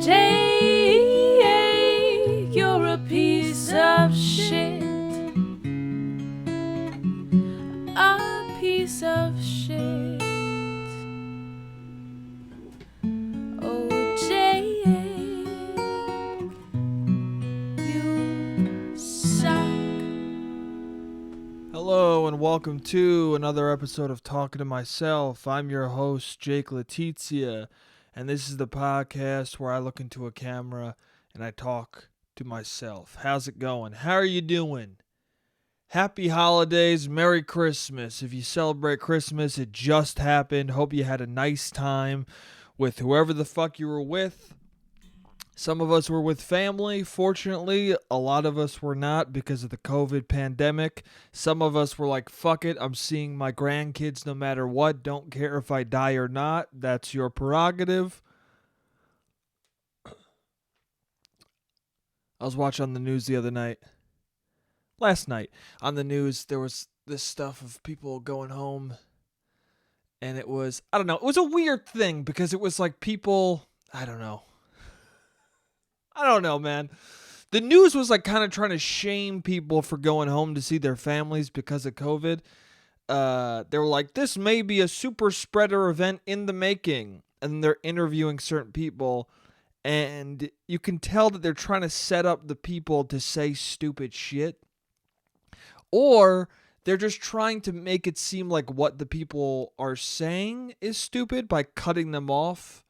Jay, you're a piece of shit. A piece of shit. Oh, Jay, you suck. Hello and welcome to another episode of Talking to Myself. I'm your host, Jake Letizia, and this is the podcast where I look into a camera and I talk to myself. How's it going? How are you doing? Happy holidays, Merry Christmas. If you celebrate Christmas, it just happened. Hope you had a nice time with whoever the fuck you were with. Some of us were with family. Fortunately, a lot of us were not because of the COVID pandemic. Some of us were like, fuck it, I'm seeing my grandkids no matter what. Don't care if I die or not. That's your prerogative. I was watching on the news the other night. Last night on the news, there was this stuff of people going home. And it was, I don't know, it was a weird thing because it was like people, I don't know, man. The news was like kind of trying to shame people for going home to see their families because of COVID. They were like, this may be a super spreader event in the making. And they're interviewing certain people. And you can tell that they're trying to set up the people to say stupid shit. Or they're just trying to make it seem like what the people are saying is stupid by cutting them off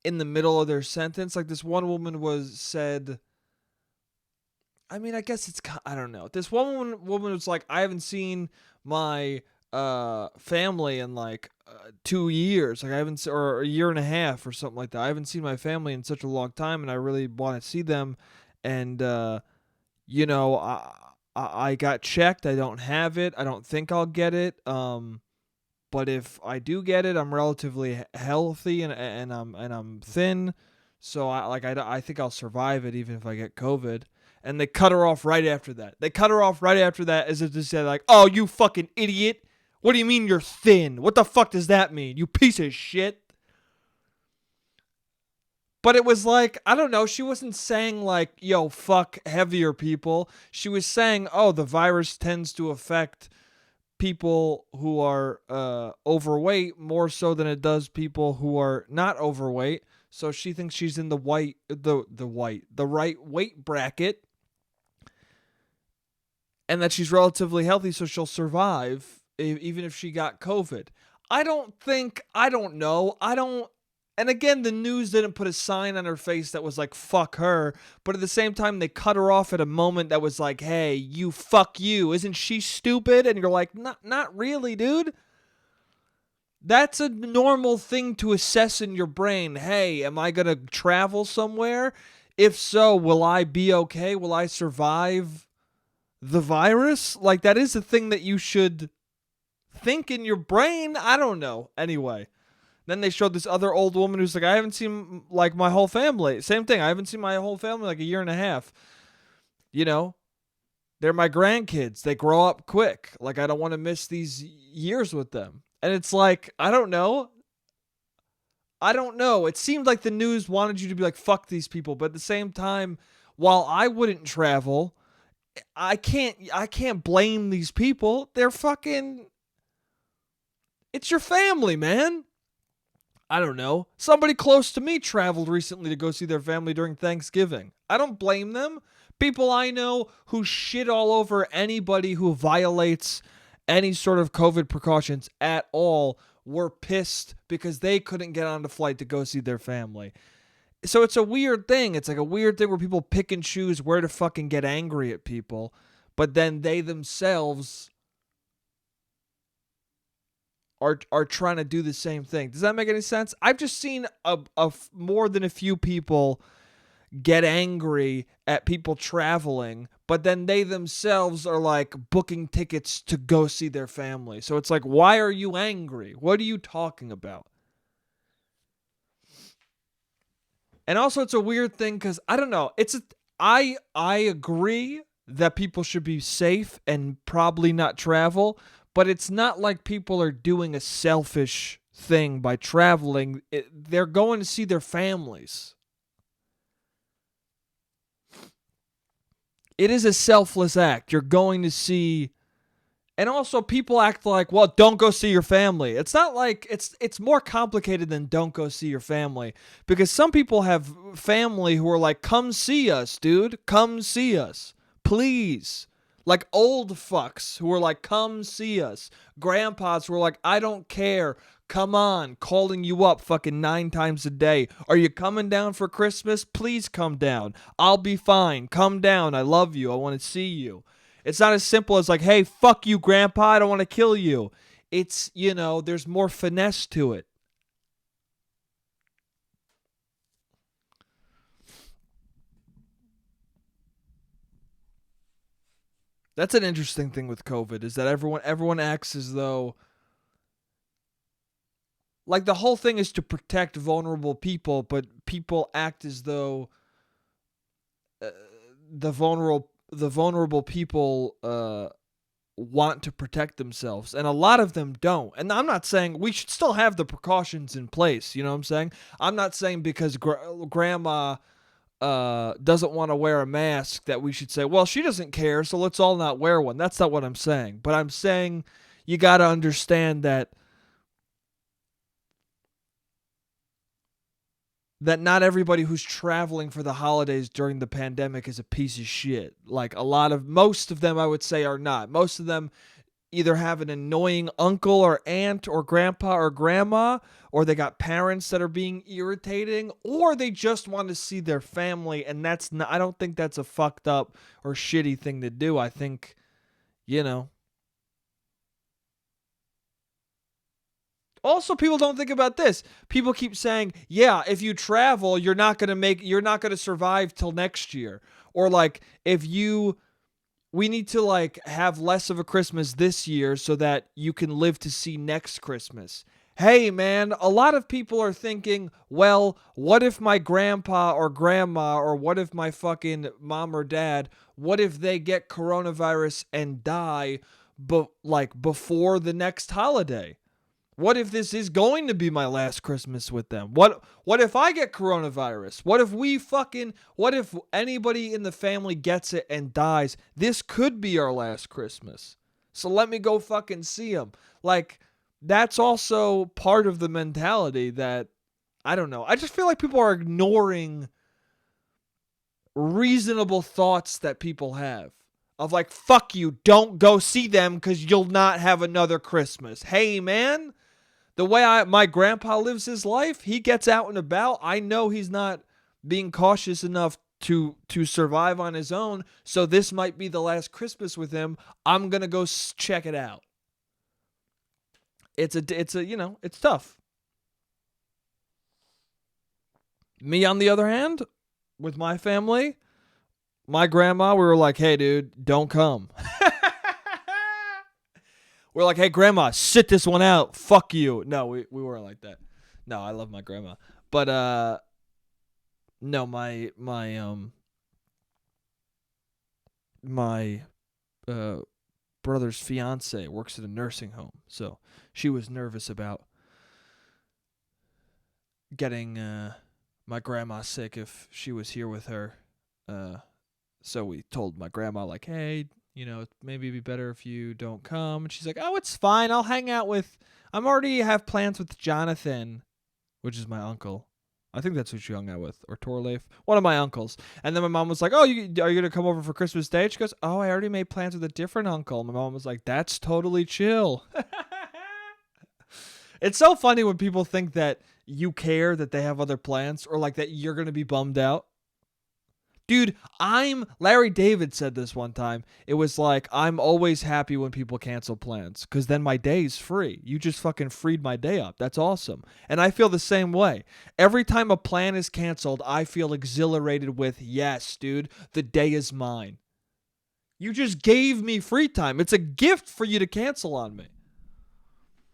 in the middle of their sentence. Like this one woman said, I mean, I guess it's, I don't know. This woman was like, I haven't seen my family in like 2 years. Like I haven't, or a year and a half or something like that. I haven't seen my family in such a long time and I really want to see them. And, you know, I got checked. I don't have it. I don't think I'll get it. But if I do get it, I'm relatively healthy and I'm thin, so I think I'll survive it even if I get COVID. And they cut her off right after that. As if to say like, "Oh, you fucking idiot! What do you mean you're thin? What the fuck does that mean? You piece of shit!" But it was like, I don't know. She wasn't saying like, "Yo, fuck heavier people." She was saying, "Oh, the virus tends to affect people who are overweight more so than it does people who are not overweight." So she thinks she's in the right weight bracket, and that she's relatively healthy, so she'll survive even if she got COVID. And again, the news didn't put a sign on her face that was like, fuck her. But at the same time, they cut her off at a moment that was like, hey, you, fuck you. Isn't she stupid? And you're like, not really, dude. That's a normal thing to assess in your brain. Hey, am I going to travel somewhere? If so, will I be okay? Will I survive the virus? Like, that is a thing that you should think in your brain. I don't know. Anyway. Then they showed this other old woman who's like, I haven't seen like my whole family. Same thing. I haven't seen my whole family like a year and a half. You know, they're my grandkids. They grow up quick. Like, I don't want to miss these years with them. And it's like, I don't know. It seemed like the news wanted you to be like, fuck these people. But at the same time, while I wouldn't travel, I can't blame these people. They're fucking, it's your family, man. I don't know. Somebody close to me traveled recently to go see their family during Thanksgiving. I don't blame them. People I know who shit all over anybody who violates any sort of COVID precautions at all were pissed because they couldn't get on the flight to go see their family. So it's a weird thing. It's like a weird thing where people pick and choose where to fucking get angry at people, but then they themselves are trying to do the same thing. Does that make any sense? I've just seen more than a few people get angry at people traveling, but then they themselves are like booking tickets to go see their family. So it's like, why are you angry? What are you talking about? And also it's a weird thing because I don't know. I agree that people should be safe and probably not travel, but it's not like people are doing a selfish thing by traveling. They're going to see their families. It is a selfless act. You're going to see. And also, people act like, well, don't go see your family. It's not like it's more complicated than don't go see your family, because some people have family who are like, come see us, dude. Come see us, please. Like old fucks who are like, come see us. Grandpas who are like, I don't care. Come on, calling you up fucking 9 times a day. Are you coming down for Christmas? Please come down. I'll be fine. Come down. I love you. I want to see you. It's not as simple as like, hey, fuck you, Grandpa. I don't want to kill you. It's, there's more finesse to it. That's an interesting thing with COVID, is that everyone acts as though, like, the whole thing is to protect vulnerable people, but people act as though the vulnerable people want to protect themselves, and a lot of them don't. And I'm not saying we should still have the precautions in place. You know what I'm saying? I'm not saying because grandma doesn't want to wear a mask that we should say, well, she doesn't care, so let's all not wear one. That's not what I'm saying. But I'm saying you got to understand that not everybody who's traveling for the holidays during the pandemic is a piece of shit. Like, most of them, I would say, are not. Most of them either have an annoying uncle or aunt or grandpa or grandma, or they got parents that are being irritating, or they just want to see their family, and I don't think that's a fucked up or shitty thing to do. I think, Also, people don't think about this. People keep saying, yeah, if you travel, you're not going to survive till next year. Or like, we need to like have less of a Christmas this year so that you can live to see next Christmas. Hey, man, a lot of people are thinking, well, what if my grandpa or grandma, or what if my fucking mom or dad, what if they get coronavirus and die before the next holiday? What if this is going to be my last Christmas with them? What if I get coronavirus? What if anybody in the family gets it and dies? This could be our last Christmas. So let me go fucking see them. Like, that's also part of the mentality that, I don't know. I just feel like people are ignoring reasonable thoughts that people have. Of like, fuck you, don't go see them because you'll not have another Christmas. Hey, man. The way my grandpa lives his life, he gets out and about. I know he's not being cautious enough to survive on his own, so this might be the last Christmas with him. I'm going to go check it out. It's tough. Me, on the other hand, with my family, my grandma, we were like, hey, dude, don't come. We're like, hey, grandma, sit this one out. Fuck you. No, we weren't like that. No, I love my grandma. But, no, my brother's fiance works at a nursing home. So she was nervous about getting my grandma sick if she was here with her. So we told my grandma, like, hey, maybe it'd be better if you don't come. And she's like, oh, it's fine. I'll hang out I'm already have plans with Jonathan, which is my uncle. I think that's who she hung out with. Or Torleif. One of my uncles. And then my mom was like, oh, are you going to come over for Christmas Day? She goes, oh, I already made plans with a different uncle. My mom was like, that's totally chill. It's so funny when people think that you care that they have other plans, or like that you're going to be bummed out. Dude, Larry David said this one time. It was like, I'm always happy when people cancel plans, because then my day's free. You just fucking freed my day up. That's awesome. And I feel the same way. Every time a plan is canceled, I feel exhilarated with, yes, dude, the day is mine. You just gave me free time. It's a gift for you to cancel on me.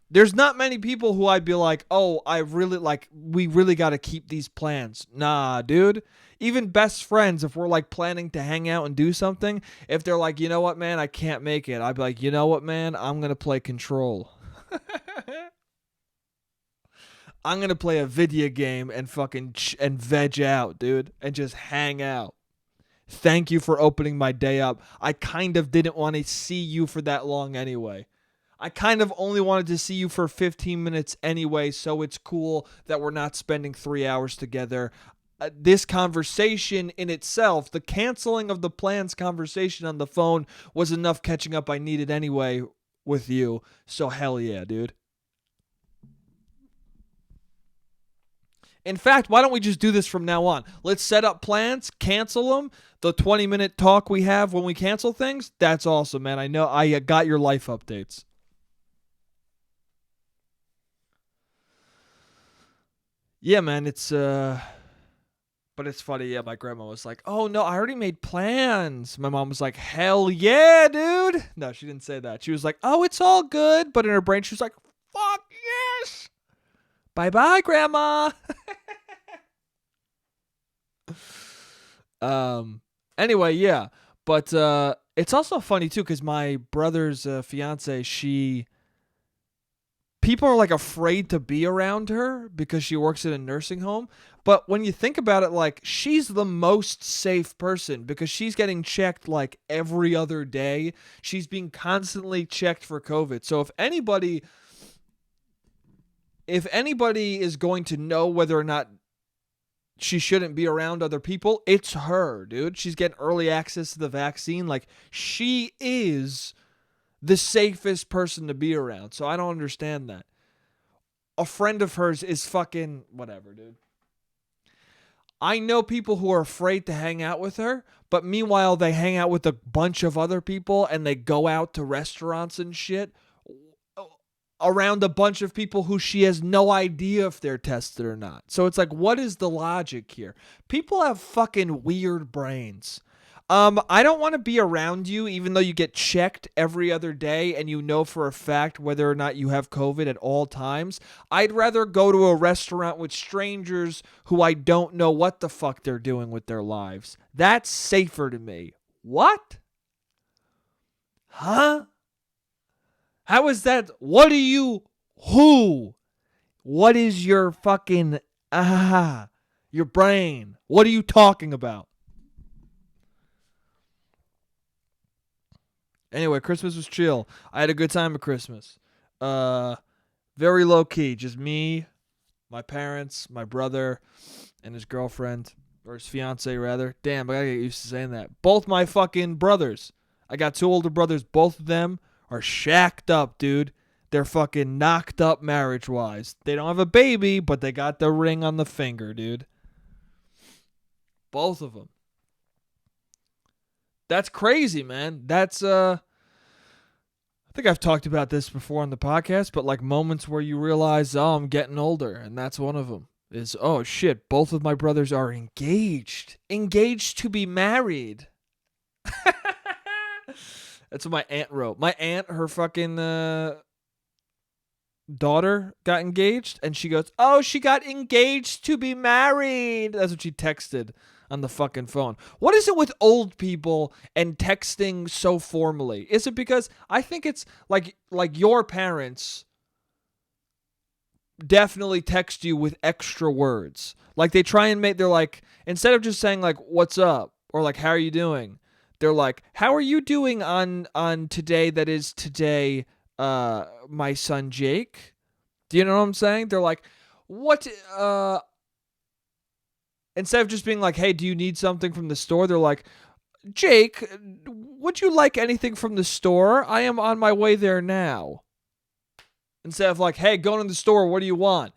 There's not many people who I'd be like, oh, we really got to keep these plans. Nah, dude. Even best friends, if we're like planning to hang out and do something, if they're like, you know what, man, I can't make it, I'd be like, you know what, man, I'm going to play Control. I'm going to play a video game and fucking and veg out, dude, and just hang out. Thank you for opening my day up. I kind of didn't want to see you for that long anyway. I kind of only wanted to see you for 15 minutes anyway, so it's cool that we're not spending 3 hours together. This conversation in itself, the canceling of the plans conversation on the phone, was enough catching up I needed anyway with you. So hell yeah, dude. In fact, why don't we just do this from now on? Let's set up plans, cancel them. The 20-minute talk we have when we cancel things, that's awesome, man. I know I got your life updates. Yeah, man, but it's funny. Yeah, my grandma was like, "Oh no, I already made plans." My mom was like, "Hell yeah, dude." No, she didn't say that. She was like, "Oh, it's all good." But in her brain, she was like, "Fuck yes. Bye-bye, grandma." Anyway, yeah. But it's also funny too cuz my brother's fiance, people are like afraid to be around her because she works in a nursing home. But when you think about it, like, she's the most safe person because she's getting checked like every other day. She's being constantly checked for COVID. So if anybody is going to know whether or not she shouldn't be around other people, it's her, dude. She's getting early access to the vaccine. Like, she is the safest person to be around. So I don't understand that. A friend of hers is fucking whatever, dude. I know people who are afraid to hang out with her, but meanwhile they hang out with a bunch of other people and they go out to restaurants and shit around a bunch of people who she has no idea if they're tested or not. So it's like, what is the logic here? People have fucking weird brains. I don't want to be around you even though you get checked every other day and you know for a fact whether or not you have COVID at all times. I'd rather go to a restaurant with strangers who I don't know what the fuck they're doing with their lives. That's safer to me. What? Huh? How is that? What are you? Who? What is your fucking, your brain? What are you talking about? Anyway, Christmas was chill. I had a good time at Christmas. Very low key. Just me, my parents, my brother, and his girlfriend. Or his fiance, rather. Damn, I gotta get used to saying that. Both my fucking brothers. I got two older brothers. Both of them are shacked up, dude. They're fucking knocked up marriage-wise. They don't have a baby, but they got the ring on the finger, dude. Both of them. That's crazy, man. That's, I think I've talked about this before on the podcast, but like moments where you realize, oh, I'm getting older, and that's one of them. Is, oh shit, both of my brothers are engaged. Engaged to be married. That's what my aunt wrote. My aunt, her fucking daughter got engaged, and she goes, oh, she got engaged to be married. That's what she texted on the fucking phone. What is it with old people and texting so formally? Is it because I think it's like your parents definitely text you with extra words. Like they try and they're like, instead of just saying like, what's up? Or like, how are you doing? They're like, how are you doing on today that is today, my son Jake? Do you know what I'm saying? They're like, what, instead of just being like, hey, do you need something from the store? They're like, Jake, would you like anything from the store? I am on my way there now. Instead of like, hey, going to the store, what do you want?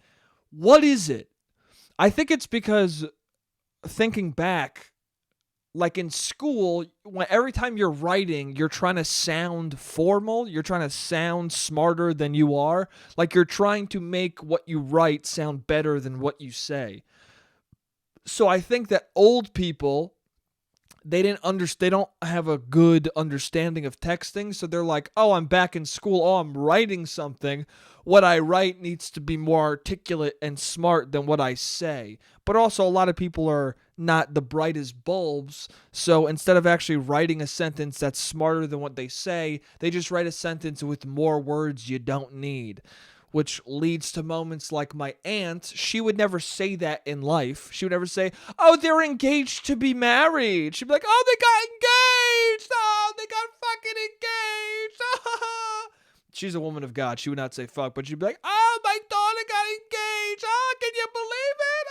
What is it? I think it's because, thinking back, like in school, every time you're writing, you're trying to sound formal. You're trying to sound smarter than you are. Like you're trying to make what you write sound better than what you say. So I think that old people, they don't have a good understanding of texting. So they're like, oh, I'm back in school. Oh, I'm writing something. What I write needs to be more articulate and smart than what I say. But also a lot of people are not the brightest bulbs. So instead of actually writing a sentence that's smarter than what they say, they just write a sentence with more words you don't need. which leads to moments like my aunt. She would never say that in life. She would never say, oh, they're engaged to be married. She'd be like, oh, they got engaged. Oh, they got fucking engaged. She's a woman of God. She would not say fuck, but she'd be like, oh, my daughter got engaged. Oh, can you believe it?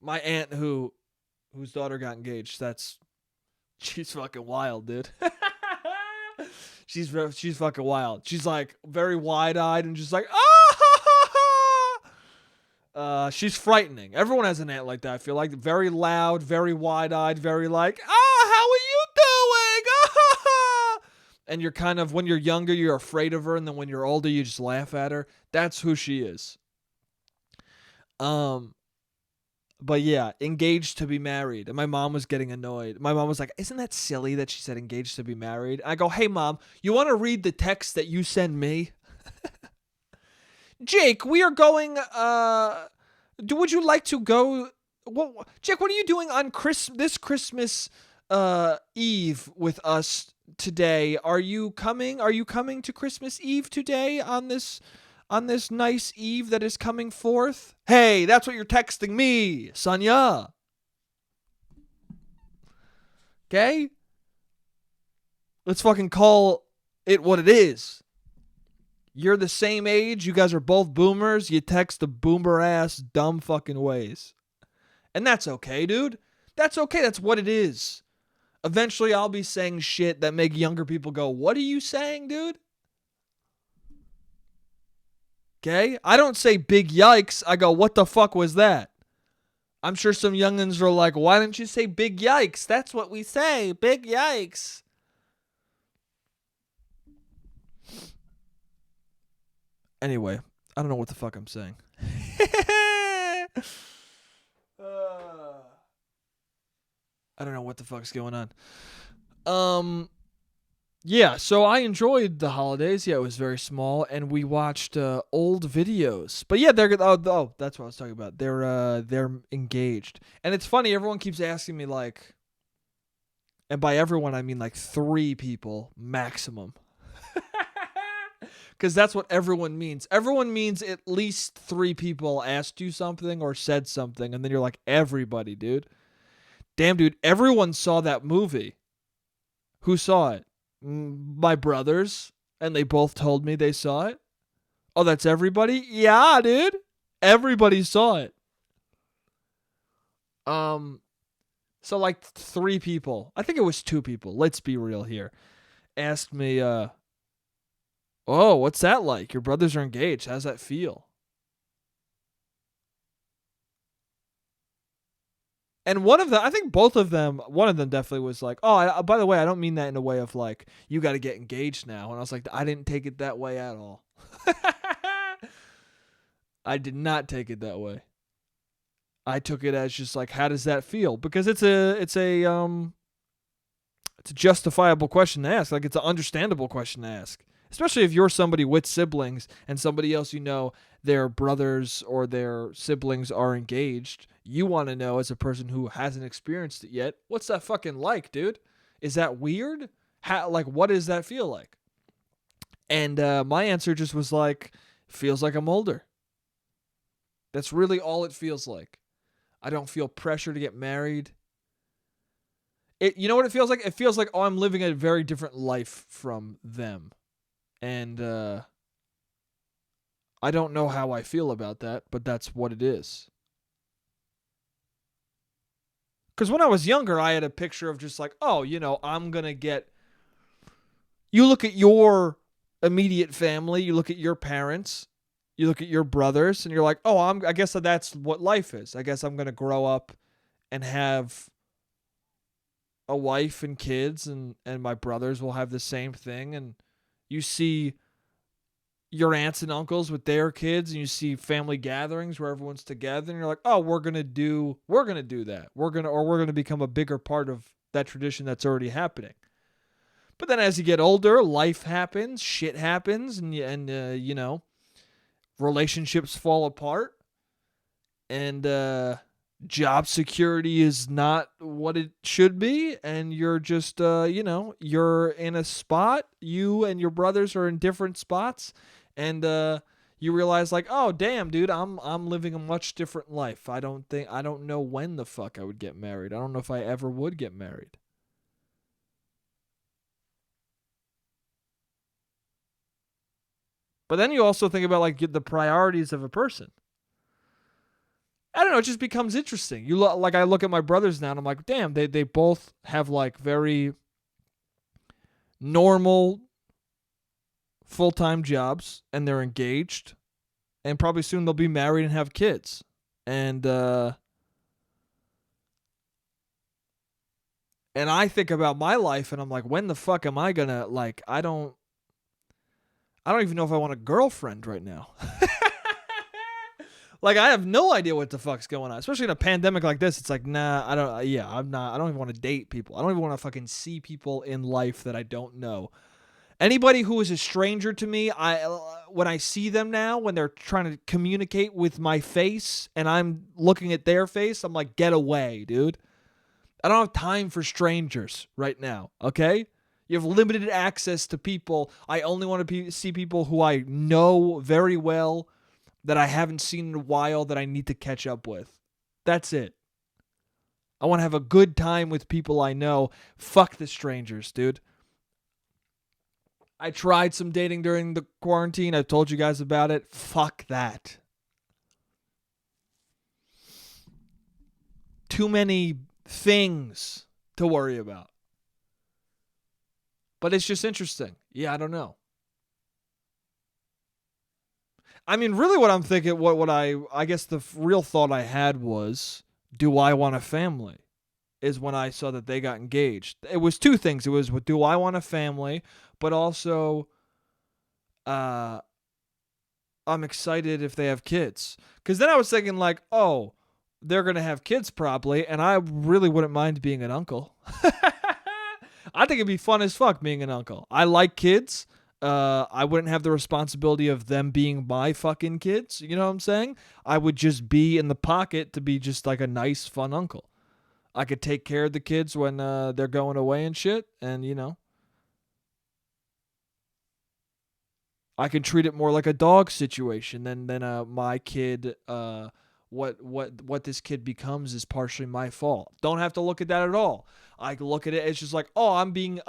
My aunt whose daughter got engaged, she's fucking wild, dude. She's fucking wild. She's like very wide-eyed and just like, she's frightening. Everyone has an aunt like that, I feel like. Very loud, very wide-eyed, very like, how are you doing? And you're kind of, when you're younger, you're afraid of her, and then when you're older, you just laugh at her. That's who she is. But yeah, engaged to be married. And my mom was getting annoyed. My mom was like, isn't that silly that she said engaged to be married? I go, hey, Mom, you want to read the text that you send me? Jake, we are going, would you like to go? Jake, what are you doing on this Christmas Eve with us today? Are you coming? Are you coming to Christmas Eve today on this nice eve that is coming forth? Hey, that's what you're texting me, Sonia. Okay? Let's fucking call it what it is. You're the same age. You guys are both boomers. You text the boomer ass dumb fucking ways. And that's okay, dude. That's okay. That's what it is. Eventually, I'll be saying shit that make younger people go, what are you saying, dude? Okay? I don't say big yikes. I go, what the fuck was that? I'm sure some youngins are like, why didn't you say big yikes? That's what we say. Big yikes. Anyway, I don't know what the fuck I'm saying. I don't know what the fuck's going on. Yeah, so I enjoyed the holidays. Yeah, it was very small, and we watched old videos. But yeah, they're that's what I was talking about. They're engaged, and it's funny. Everyone keeps asking me like, and by everyone I mean like 3 people maximum, because that's what everyone means. Everyone means at least 3 people asked you something or said something, and then you're like, everybody, dude. Damn, dude, everyone saw that movie. Who saw it? My brothers, and they both told me they saw it. Oh, that's everybody? Yeah, dude. Everybody saw it. So like 3 people, I think it was 2 people, let's be real here, asked me, oh, what's that like? Your brothers are engaged. How's that feel? And one of them, I think both of them, one of them definitely was like, oh, by the way, I don't mean that in a way of like, you got to get engaged now. And I was like, I didn't take it that way at all. I did not take it that way. I took it as just like, how does that feel? Because it's a justifiable question to ask. Like, it's an understandable question to ask. Especially if you're somebody with siblings and somebody else, their brothers or their siblings are engaged. You want to know, as a person who hasn't experienced it yet, what's that fucking like, dude? Is that weird? What does that feel like? And my answer just was like, feels like I'm older. That's really all it feels like. I don't feel pressure to get married. You know what it feels like? It feels like, oh, I'm living a very different life from them. And I don't know how I feel about that, but that's what it is. Because when I was younger, I had a picture of just like, oh, I'm going to get... You look at your immediate family, you look at your parents, you look at your brothers, and you're like, oh, I guess that's what life is. I guess I'm going to grow up and have a wife and kids, and my brothers will have the same thing. And you see your aunts and uncles with their kids, and you see family gatherings where everyone's together, and you're like, oh, we're gonna do that. We're gonna become a bigger part of that tradition that's already happening. But then as you get older, life happens, shit happens, and relationships fall apart, and job security is not what it should be, and you're just you're in a spot, you and your brothers are in different spots, and you realize like, oh damn dude, I'm living a much different life. I don't know when the fuck I would get married. I don't know if I ever would get married. But then you also think about like the priorities of a person. I don't know. It just becomes interesting. Like I look at my brothers now, and I'm like, damn, they both have like very normal full time jobs, and they're engaged, and probably soon they'll be married and have kids. And I think about my life, and I'm like, when the fuck am I gonna like? I don't even know if I want a girlfriend right now. Like, I have no idea what the fuck's going on, especially in a pandemic like this. It's like, nah, I'm not, I don't even want to date people. I don't even want to fucking see people in life that I don't know. Anybody who is a stranger to me, when I see them now, when they're trying to communicate with my face and I'm looking at their face, I'm like, get away, dude. I don't have time for strangers right now, okay? You have limited access to people. I only want to see people who I know very well, that I haven't seen in a while, that I need to catch up with. That's it. I want to have a good time with people I know. Fuck the strangers, dude. I tried some dating during the quarantine. I've told you guys about it. Fuck that. Too many things to worry about. But it's just interesting. Yeah, I don't know. I mean, really what I'm thinking, what I guess the real thought I had was, do I want a family? Is when I saw that they got engaged. It was two things. It was, do I want a family? But also, I'm excited if they have kids. Because then I was thinking like, oh, they're going to have kids probably, and I really wouldn't mind being an uncle. I think it'd be fun as fuck being an uncle. I like kids. I wouldn't have the responsibility of them being my fucking kids. You know what I'm saying? I would just be in the pocket to be just like a nice, fun uncle. I could take care of the kids when they're going away and shit. And, I can treat it more like a dog situation than my kid. What this kid becomes is partially my fault. Don't have to look at that at all. I look at it as just like, oh, I'm being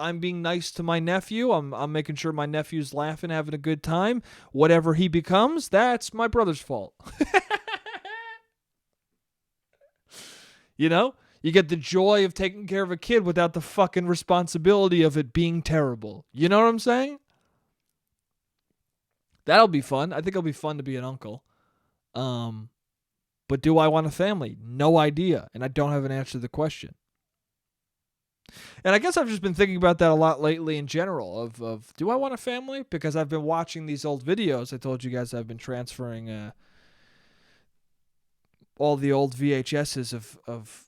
nice to my nephew. I'm making sure my nephew's laughing, having a good time. Whatever he becomes, that's my brother's fault. You get the joy of taking care of a kid without the fucking responsibility of it being terrible. You know what I'm saying? That'll be fun. I think it'll be fun to be an uncle. But do I want a family? No idea. And I don't have an answer to the question. And I guess I've just been thinking about that a lot lately in general of do I want a family? Because I've been watching these old videos. I told you guys I've been transferring all the old VHSs of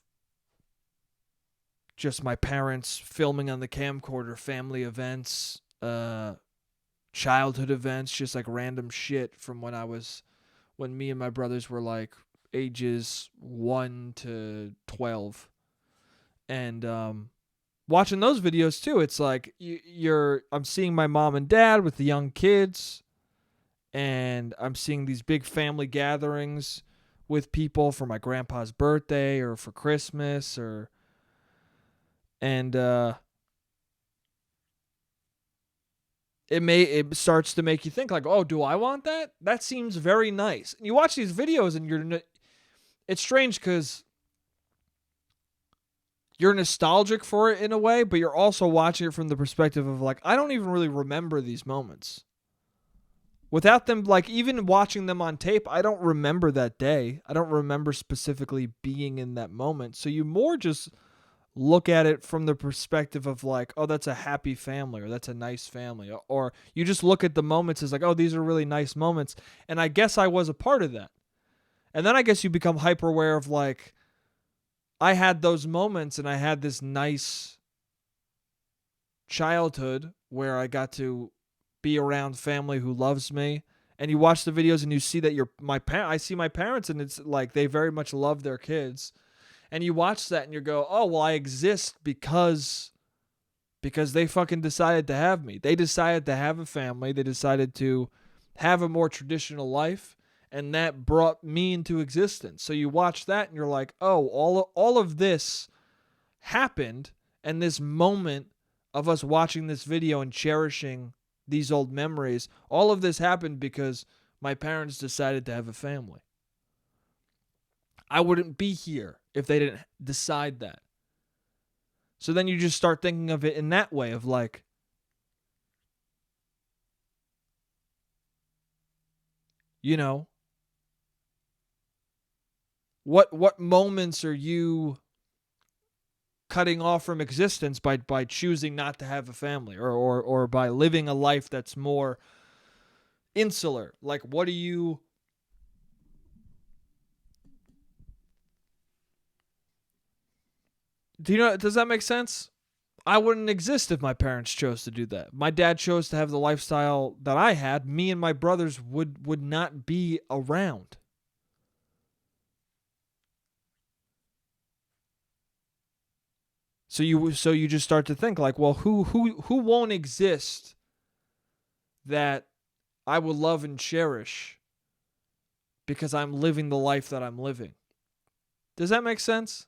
just my parents filming on the camcorder, family events, childhood events, just like random shit from when me and my brothers were like ages 1 to 12. And watching those videos too, it's like I'm seeing my mom and dad with the young kids, and I'm seeing these big family gatherings with people for my grandpa's birthday or for Christmas and it starts to make you think like, oh, do I want that? That seems very nice. You watch these videos and it's strange because you're nostalgic for it in a way, but you're also watching it from the perspective of like, I don't even really remember these moments. Without them, like even watching them on tape, I don't remember that day. I don't remember specifically being in that moment. So you more just look at it from the perspective of like, oh, that's a happy family, or that's a nice family. Or you just look at the moments as like, oh, these are really nice moments. And I guess I was a part of that. And then I guess you become hyper aware of like, I had those moments and I had this nice childhood where I got to be around family who loves me And you watch the videos and you see that I see my parents, and it's like they very much love their kids. And you watch that and you go, oh, well, I exist because they fucking decided to have me. They decided to have a family. They decided to have a more traditional life, and that brought me into existence. So you watch that and you're like, oh, all of this happened, and this moment of us watching this video and cherishing these old memories, all of this happened because my parents decided to have a family. I wouldn't be here if they didn't decide that. So then you just start thinking of it in that way of like, you know, what moments are you cutting off from existence by choosing not to have a family, or by living a life that's more insular? Like, what do you... does that make sense? I wouldn't exist if my parents chose to do that. My dad chose to have the lifestyle that I had. Me and my brothers would not be around. So you just start to think like, well, who won't exist that I will love and cherish because I'm living the life that I'm living? Does that make sense?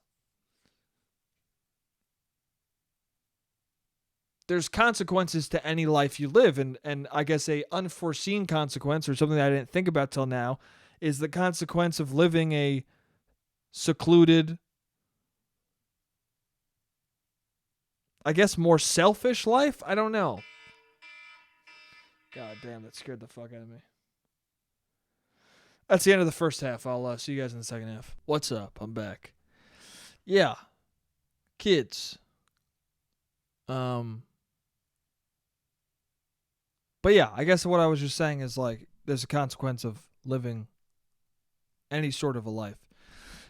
There's consequences to any life you live, and I guess a unforeseen consequence, or something that I didn't think about till now, is the consequence of living a secluded, I guess more selfish life? I don't know. God damn, that scared the fuck out of me. That's the end of the first half. I'll see you guys in the second half. What's up? I'm back. Yeah. Kids. But yeah, I guess what I was just saying is like there's a consequence of living any sort of a life.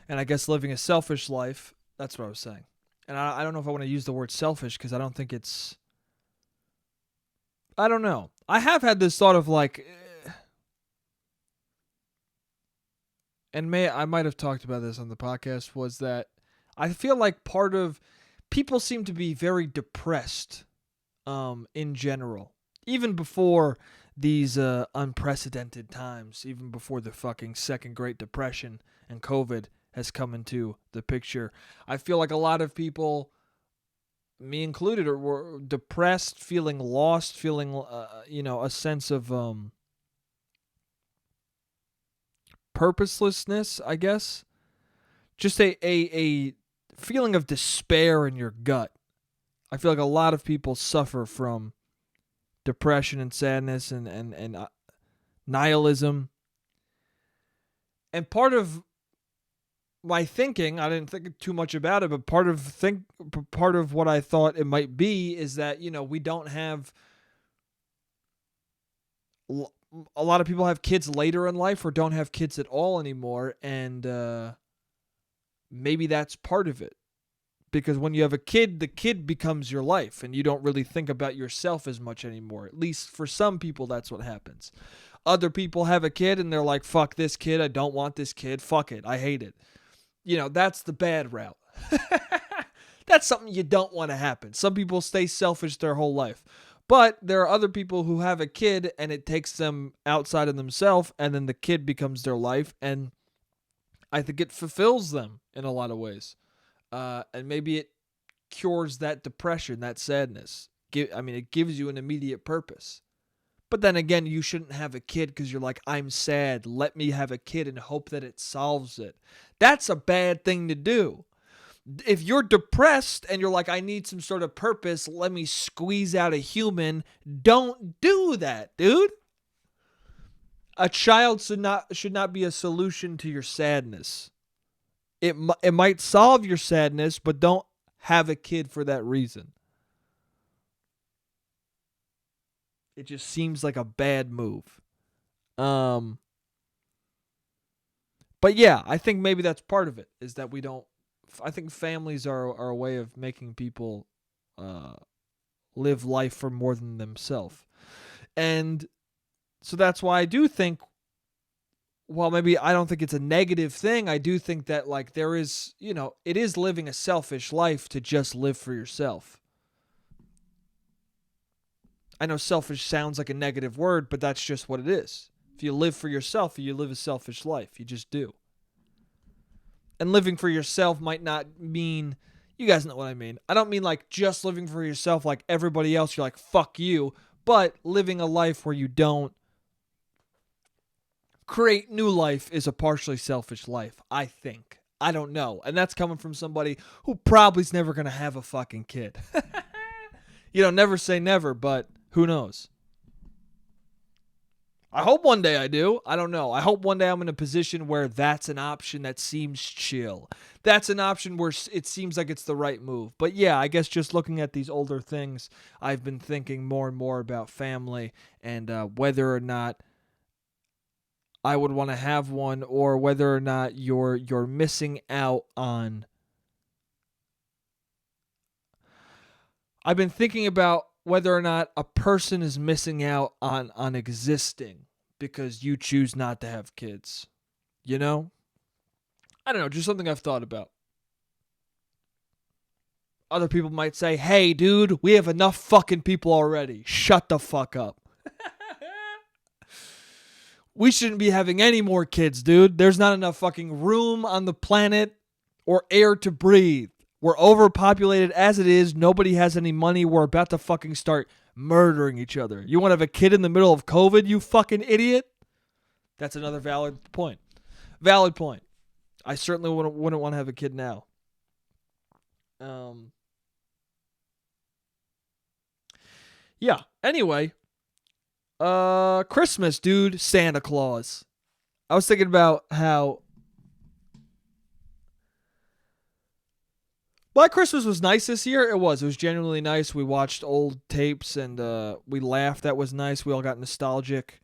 And I guess living a selfish life, that's what I was saying. And I don't know if I want to use the word selfish because I don't think it's... I don't know. I have had this thought of like... and I might have talked about this on the podcast, was that I feel like part of... people seem to be very depressed in general. Even before these unprecedented times, even before the fucking second Great Depression and COVID has come into the picture, I feel like a lot of people, me included, were depressed, feeling lost, feeling, a sense of purposelessness, I guess. Just a feeling of despair in your gut. I feel like a lot of people suffer from depression and sadness and nihilism. And part of my thinking, I didn't think too much about it, but part of what I thought it might be is that, we don't have... a lot of people have kids later in life or don't have kids at all anymore, and maybe that's part of it. Because when you have a kid, the kid becomes your life, and you don't really think about yourself as much anymore. At least for some people, that's what happens. Other people have a kid, and they're like, fuck this kid, I don't want this kid, fuck it, I hate it. That's the bad route. That's something you don't want to happen. Some people stay selfish their whole life. But there are other people who have a kid, and it takes them outside of themselves, and then the kid becomes their life, and I think it fulfills them in a lot of ways. And maybe it cures that depression, that sadness. It gives you an immediate purpose. But then again, you shouldn't have a kid because you're like, I'm sad. Let me have a kid and hope that it solves it. That's a bad thing to do. If you're depressed and you're like, I need some sort of purpose, let me squeeze out a human. Don't do that, dude. A child should not be a solution to your sadness. It might solve your sadness, but don't have a kid for that reason. It just seems like a bad move. But yeah, I think maybe that's part of it, is that we don't... I think families are a way of making people live life for more than themselves. And So that's why I do think, well, maybe I don't think it's a negative thing. I do think that, like, there is, it is living a selfish life to just live for yourself. I know selfish sounds like a negative word, but that's just what it is. If you live for yourself, you live a selfish life. You just do. And living for yourself might not mean, you guys know what I mean. I don't mean like just living for yourself like everybody else. You're like, fuck you. But living a life where you don't create new life is a partially selfish life, I think. I don't know. And that's coming from somebody who probably is never going to have a fucking kid. Never say never, but who knows? I hope one day I do. I don't know. I hope one day I'm in a position where that's an option that seems chill. That's an option where it seems like it's the right move. But yeah, I guess just looking at these older things, I've been thinking more and more about family and whether or not I would want to have one, or whether or not you're missing out on. I've been thinking about whether or not a person is missing out on existing because you choose not to have kids. I don't know, just something I've thought about. Other people might say, hey, dude, we have enough fucking people already. Shut the fuck up. We shouldn't be having any more kids, dude. There's not enough fucking room on the planet or air to breathe. We're overpopulated as it is. Nobody has any money. We're about to fucking start murdering each other. You want to have a kid in the middle of COVID, you fucking idiot? That's another valid point. Valid point. I certainly wouldn't want to have a kid now. Yeah. Anyway. Christmas, dude. Santa Claus. I was thinking about how Black Christmas was nice this year. It was genuinely nice. We watched old tapes and we laughed. That was nice. We all got nostalgic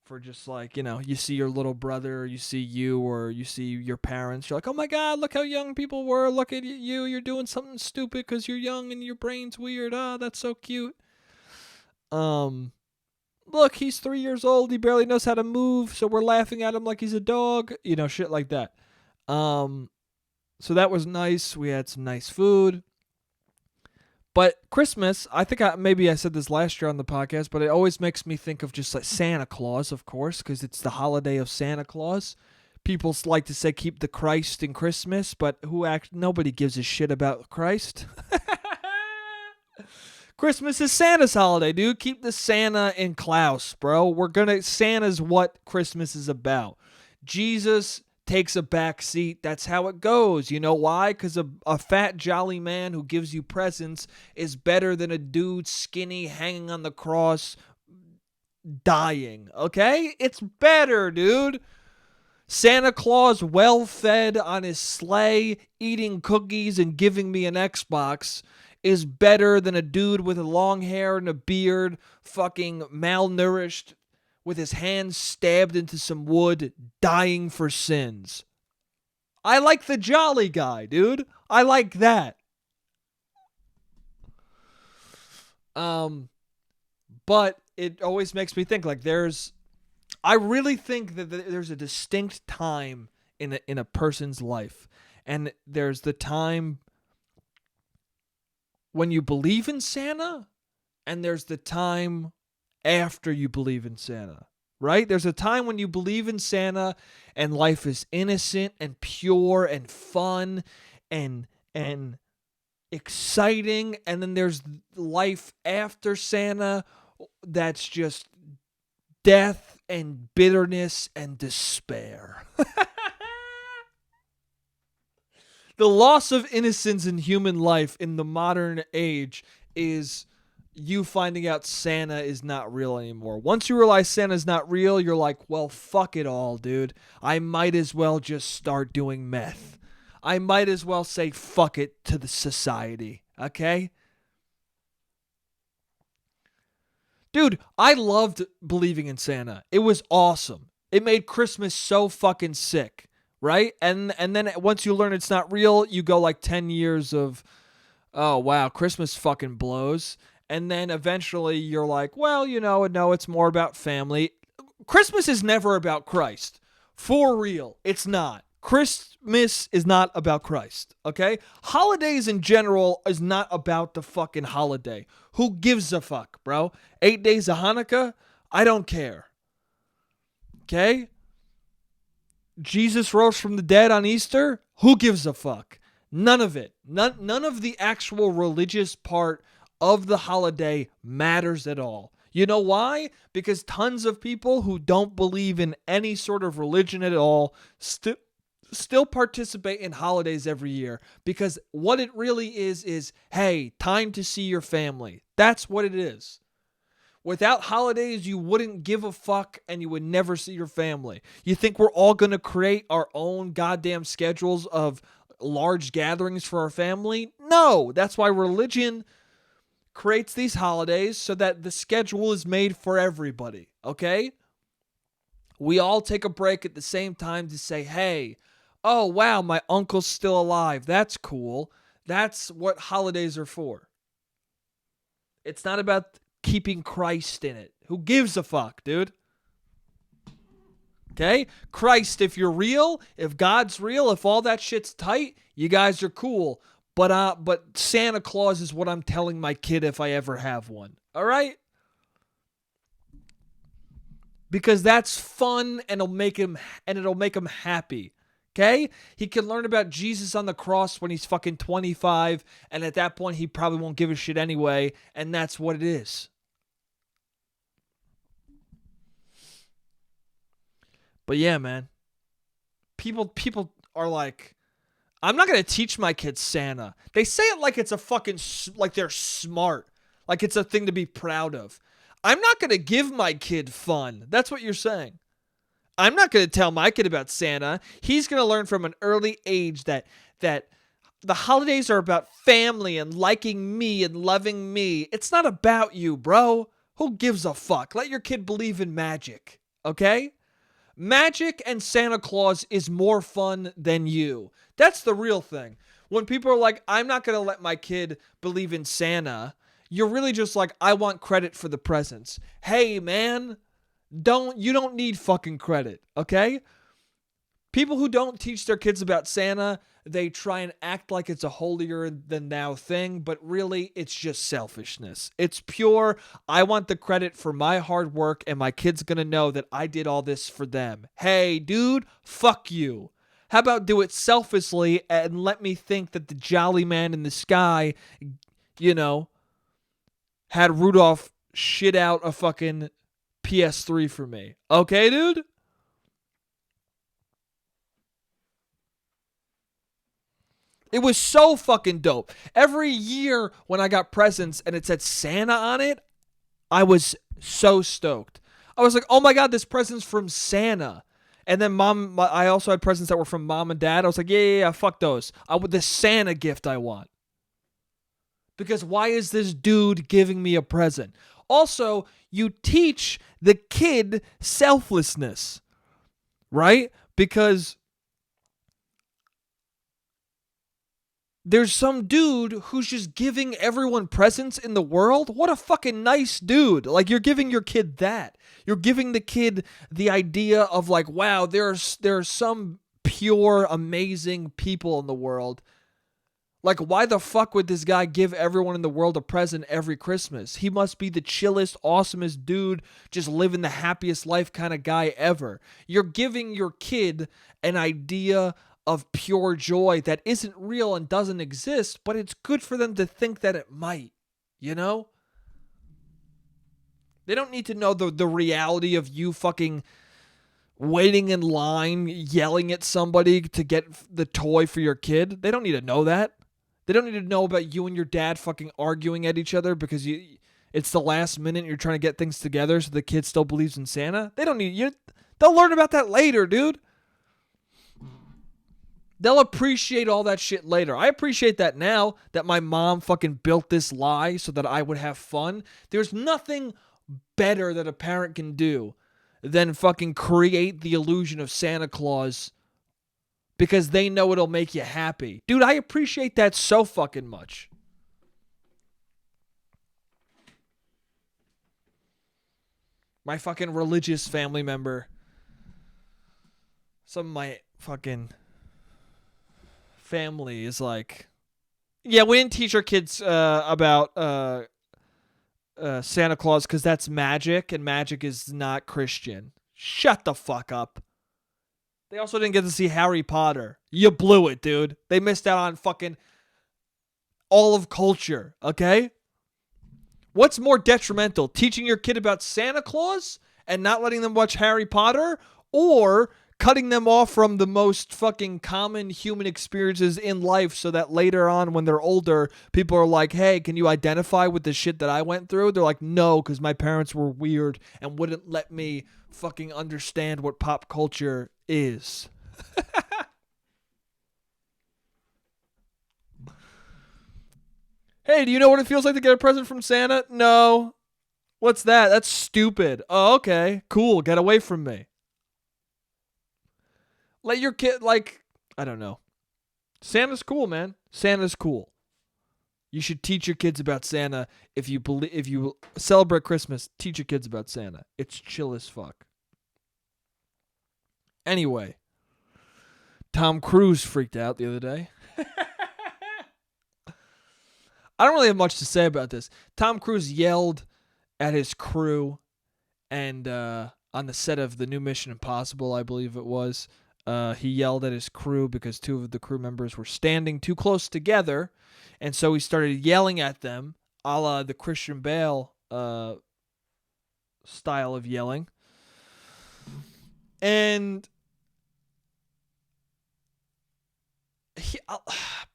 for just like, you see your little brother, or you see you, or you see your parents. You're like, oh my God, look how young people were. Look at you. You're doing something stupid because you're young and your brain's weird. Oh, that's so cute. Look, he's 3 years old. He barely knows how to move, so we're laughing at him like he's a dog. Shit like that. So that was nice. We had some nice food. But Christmas, I think maybe I said this last year on the podcast, but it always makes me think of just like Santa Claus, of course, because it's the holiday of Santa Claus. People like to say keep the Christ in Christmas, but nobody gives a shit about Christ. Christmas is Santa's holiday, dude. Keep the Santa in Claus, bro. Santa's what Christmas is about. Jesus takes a back seat. That's how it goes. You know why? Because a fat, jolly man who gives you presents is better than a dude skinny hanging on the cross dying. Okay? It's better, dude. Santa Claus well-fed on his sleigh, eating cookies and giving me an Xbox is better than a dude with a long hair and a beard, fucking malnourished, with his hands stabbed into some wood, dying for sins. I like the jolly guy, dude. I like that. But it always makes me think, like, I really think that there's a distinct time in a person's life. And there's the time when you believe in Santa, and there's the time after you believe in Santa, right? There's a time when you believe in Santa and life is innocent and pure and fun and exciting, and then there's life after Santa that's just death and bitterness and despair. The loss of innocence in human life in the modern age is you finding out Santa is not real anymore. Once you realize Santa's not real, you're like, well, fuck it all, dude. I might as well just start doing meth. I might as well say fuck it to the society, okay? Dude, I loved believing in Santa. It was awesome. It made Christmas so fucking sick, right? And then once you learn it's not real, you go like 10 years of, oh, wow, Christmas fucking blows. And then eventually you're like, well, no, it's more about family. Christmas is never about Christ. For real, it's not. Christmas is not about Christ, okay? Holidays in general is not about the fucking holiday. Who gives a fuck, bro? 8 days of Hanukkah? I don't care. Okay? Jesus rose from the dead on Easter? Who gives a fuck? None of it. None of the actual religious part of the holiday matters at all. You know why? Because tons of people who don't believe in any sort of religion at all still participate in holidays every year. Because what it really is, hey, time to see your family. That's what it is. Without holidays, you wouldn't give a fuck and you would never see your family. You think we're all going to create our own goddamn schedules of large gatherings for our family? No, that's why religion creates these holidays so that the schedule is made for everybody, okay? We all take a break at the same time to say, hey, oh, wow, my uncle's still alive. That's cool. That's what holidays are for. It's not about keeping Christ in it. Who gives a fuck, dude? Okay? Christ, if you're real, if God's real, if all that shit's tight, you guys are cool. But Santa Claus is what I'm telling my kid if I ever have one. All right? Because that's fun and it'll make him happy. Okay? He can learn about Jesus on the cross when he's fucking 25, and at that point he probably won't give a shit anyway, and that's what it is. But yeah, man. People are like, I'm not going to teach my kids Santa. They say it like it's a fucking, like they're smart. Like it's a thing to be proud of. I'm not going to give my kid fun. That's what you're saying. I'm not going to tell my kid about Santa. He's going to learn from an early age that the holidays are about family and liking me and loving me. It's not about you, bro. Who gives a fuck? Let your kid believe in magic, okay? Magic and Santa Claus is more fun than you. That's the real thing. When people are like, I'm not going to let my kid believe in Santa, you're really just like, I want credit for the presents. Hey, man, you don't need fucking credit, okay? People who don't teach their kids about Santa, they try and act like it's a holier than thou thing, but really it's just selfishness. It's pure, I want the credit for my hard work and my kid's gonna know that I did all this for them. Hey, dude, fuck you. How about do it selfishly and let me think that the jolly man in the sky, had Rudolph shit out a fucking PS3 for me. Okay, dude? It was so fucking dope. Every year when I got presents and it said Santa on it, I was so stoked. I was like, oh my God, this present's from Santa. And then I also had presents that were from mom and dad. I was like, yeah, fuck those. I want the Santa gift I want. Because why is this dude giving me a present? Also, you teach the kid selflessness, right? Because there's some dude who's just giving everyone presents in the world. What a fucking nice dude. Like, you're giving your kid that. You're giving the kid the idea of like, wow, there are some pure, amazing people in the world. Like, why the fuck would this guy give everyone in the world a present every Christmas? He must be the chillest, awesomest dude, just living the happiest life kind of guy ever. You're giving your kid an idea of pure joy that isn't real and doesn't exist, but it's good for them to think that it might, you know? They don't need to know the reality of you fucking waiting in line, yelling at somebody to get the toy for your kid. They don't need to know that. They don't need to know about you and your dad fucking arguing at each other because it's the last minute and you're trying to get things together so the kid still believes in Santa. They don't need you. They'll learn about that later, dude. They'll appreciate all that shit later. I appreciate that now that my mom fucking built this lie so that I would have fun. There's nothing better that a parent can do than fucking create the illusion of Santa Claus because they know it'll make you happy. Dude, I appreciate that so fucking much. My fucking religious family member. Some of my fucking family is like, yeah, we didn't teach our kids about Santa Claus because that's magic, and magic is not Christian. Shut the fuck up. They also didn't get to see Harry Potter. You blew it, dude. They missed out on fucking all of culture, okay? What's more detrimental, teaching your kid about Santa Claus and not letting them watch Harry Potter, or cutting them off from the most fucking common human experiences in life so that later on when they're older, people are like, hey, can you identify with the shit that I went through? They're like, no, because my parents were weird and wouldn't let me fucking understand what pop culture is. Hey, do you know what it feels like to get a present from Santa? No. What's that? That's stupid. Oh, okay. Cool. Get away from me. Let your kid, like, I don't know. Santa's cool, man. Santa's cool. You should teach your kids about Santa. If you celebrate Christmas, teach your kids about Santa. It's chill as fuck. Anyway, Tom Cruise freaked out the other day. I don't really have much to say about this. Tom Cruise yelled at his crew and on the set of the new Mission Impossible, I believe it was. He yelled at his crew because two of the crew members were standing too close together, and so he started yelling at them, a la the Christian Bale style of yelling. And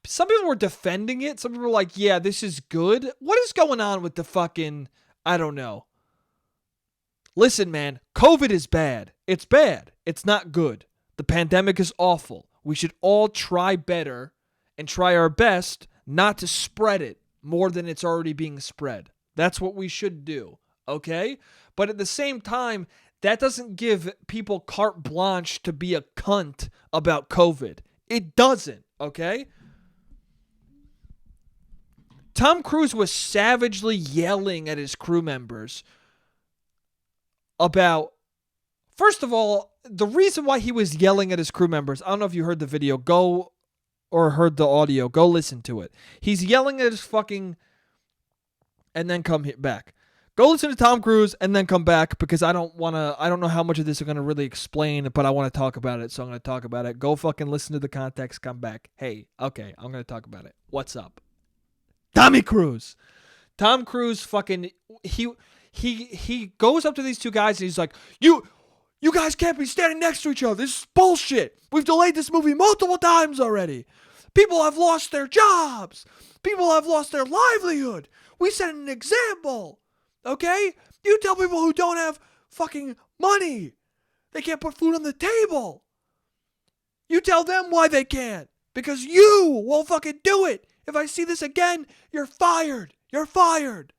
some people were defending it. Some people were like, yeah, this is good. What is going on with the fucking, I don't know. Listen, man, COVID is bad. It's bad. It's not good. The pandemic is awful. We should all try better and try our best not to spread it more than it's already being spread. That's what we should do, okay? But at the same time, that doesn't give people carte blanche to be a cunt about COVID. It doesn't, okay? Tom Cruise was savagely yelling at his crew members about, first of all, the reason why he was yelling at his crew members, I don't know if you heard the video, or heard the audio, go listen to it. He's yelling at his fucking, and then come back. Go listen to Tom Cruise and then come back, because I don't know how much of this I'm going to really explain, but I want to talk about it, so I'm going to talk about it. Go fucking listen to the context, come back. Hey, okay, I'm going to talk about it. What's up? Tommy Cruise. Tom Cruise fucking, he goes up to these two guys and he's like, You guys can't be standing next to each other. This is bullshit. We've delayed this movie multiple times already. People have lost their jobs. People have lost their livelihood. We set an example. Okay? You tell people who don't have fucking money they can't put food on the table. You tell them why they can't. Because you won't fucking do it. If I see this again, you're fired. You're fired.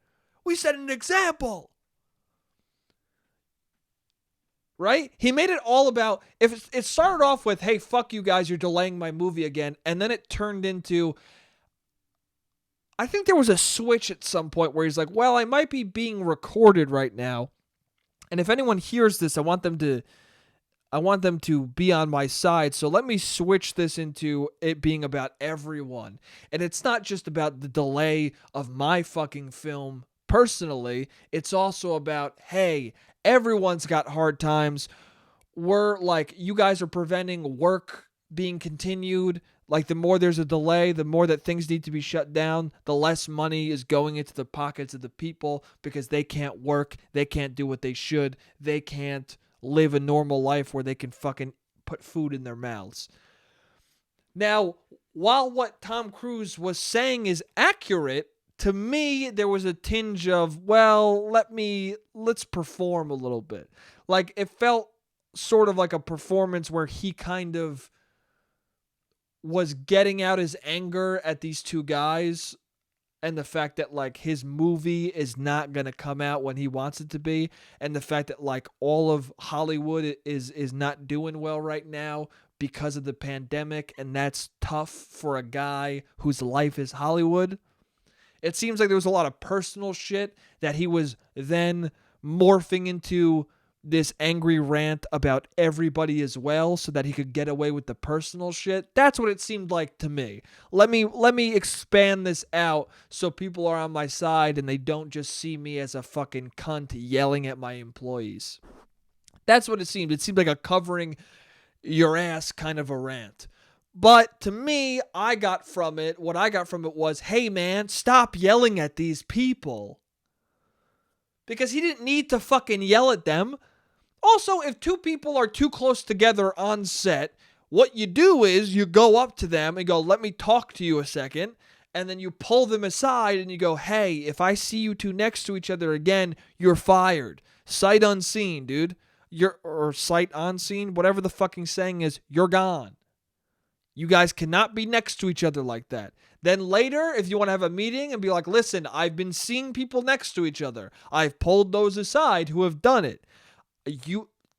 We set an example. Right? He made it all about, if it started off with, hey, fuck you guys, you're delaying my movie again. And then it turned into, I think there was a switch at some point where he's like, well, I might be being recorded right now. And if anyone hears this, I want them to be on my side. So let me switch this into it being about everyone. And it's not just about the delay of my fucking film personally. It's also about, hey, everyone's got hard times. We're like, you guys are preventing work being continued. Like, the more there's a delay, the more that things need to be shut down, the less money is going into the pockets of the people because they can't work. They can't do what they should. They can't live a normal life where they can fucking put food in their mouths. Now, while what Tom Cruise was saying is accurate, to me, there was a tinge of, well, let's perform a little bit. Like, it felt sort of like a performance where he kind of was getting out his anger at these two guys and the fact that, like, his movie is not going to come out when he wants it to be, and the fact that, like, all of Hollywood is not doing well right now because of the pandemic, and that's tough for a guy whose life is Hollywood. It seems like there was a lot of personal shit that he was then morphing into this angry rant about everybody as well so that he could get away with the personal shit. That's what it seemed like to me. Let me expand this out so people are on my side and they don't just see me as a fucking cunt yelling at my employees. That's what it seemed. It seemed like a covering your ass kind of a rant. But to me, what I got from it was, hey man, stop yelling at these people. Because he didn't need to fucking yell at them. Also, if two people are too close together on set, what you do is you go up to them and go, let me talk to you a second. And then you pull them aside and you go, hey, if I see you two next to each other again, you're fired. Sight unseen, dude. Or sight unseen, whatever the fucking saying is, you're gone. You guys cannot be next to each other like that. Then later, if you want to have a meeting and be like, listen, I've been seeing people next to each other. I've pulled those aside who have done it.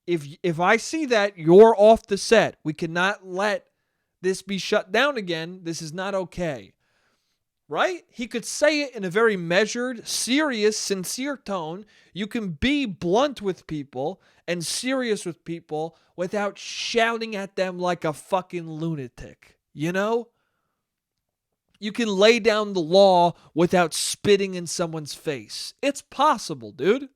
If I see that, you're off the set. We cannot let this be shut down again. This is not okay. Right? He could say it in a very measured, serious, sincere tone. You can be blunt with people and serious with people without shouting at them like a fucking lunatic. You know? You can lay down the law without spitting in someone's face. It's possible, dude.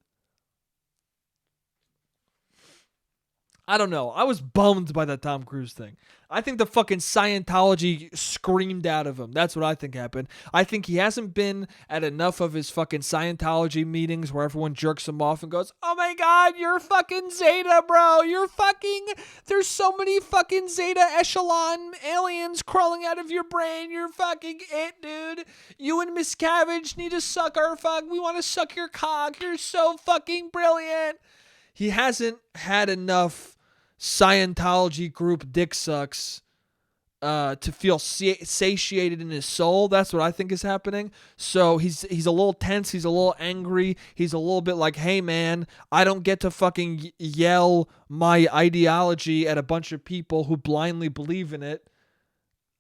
I don't know. I was bummed by that Tom Cruise thing. I think the fucking Scientology screamed out of him. That's what I think happened. I think he hasn't been at enough of his fucking Scientology meetings where everyone jerks him off and goes, oh my God, you're fucking Zeta, bro. There's so many fucking Zeta echelon aliens crawling out of your brain. You're fucking it, dude. You and Miscavige need to suck our fuck. We want to suck your cock. You're so fucking brilliant. He hasn't had enough Scientology group dick sucks to feel satiated in his soul. That's what I think is happening. So he's a little tense. He's a little angry. He's a little bit like, hey man, I don't get to fucking yell my ideology at a bunch of people who blindly believe in it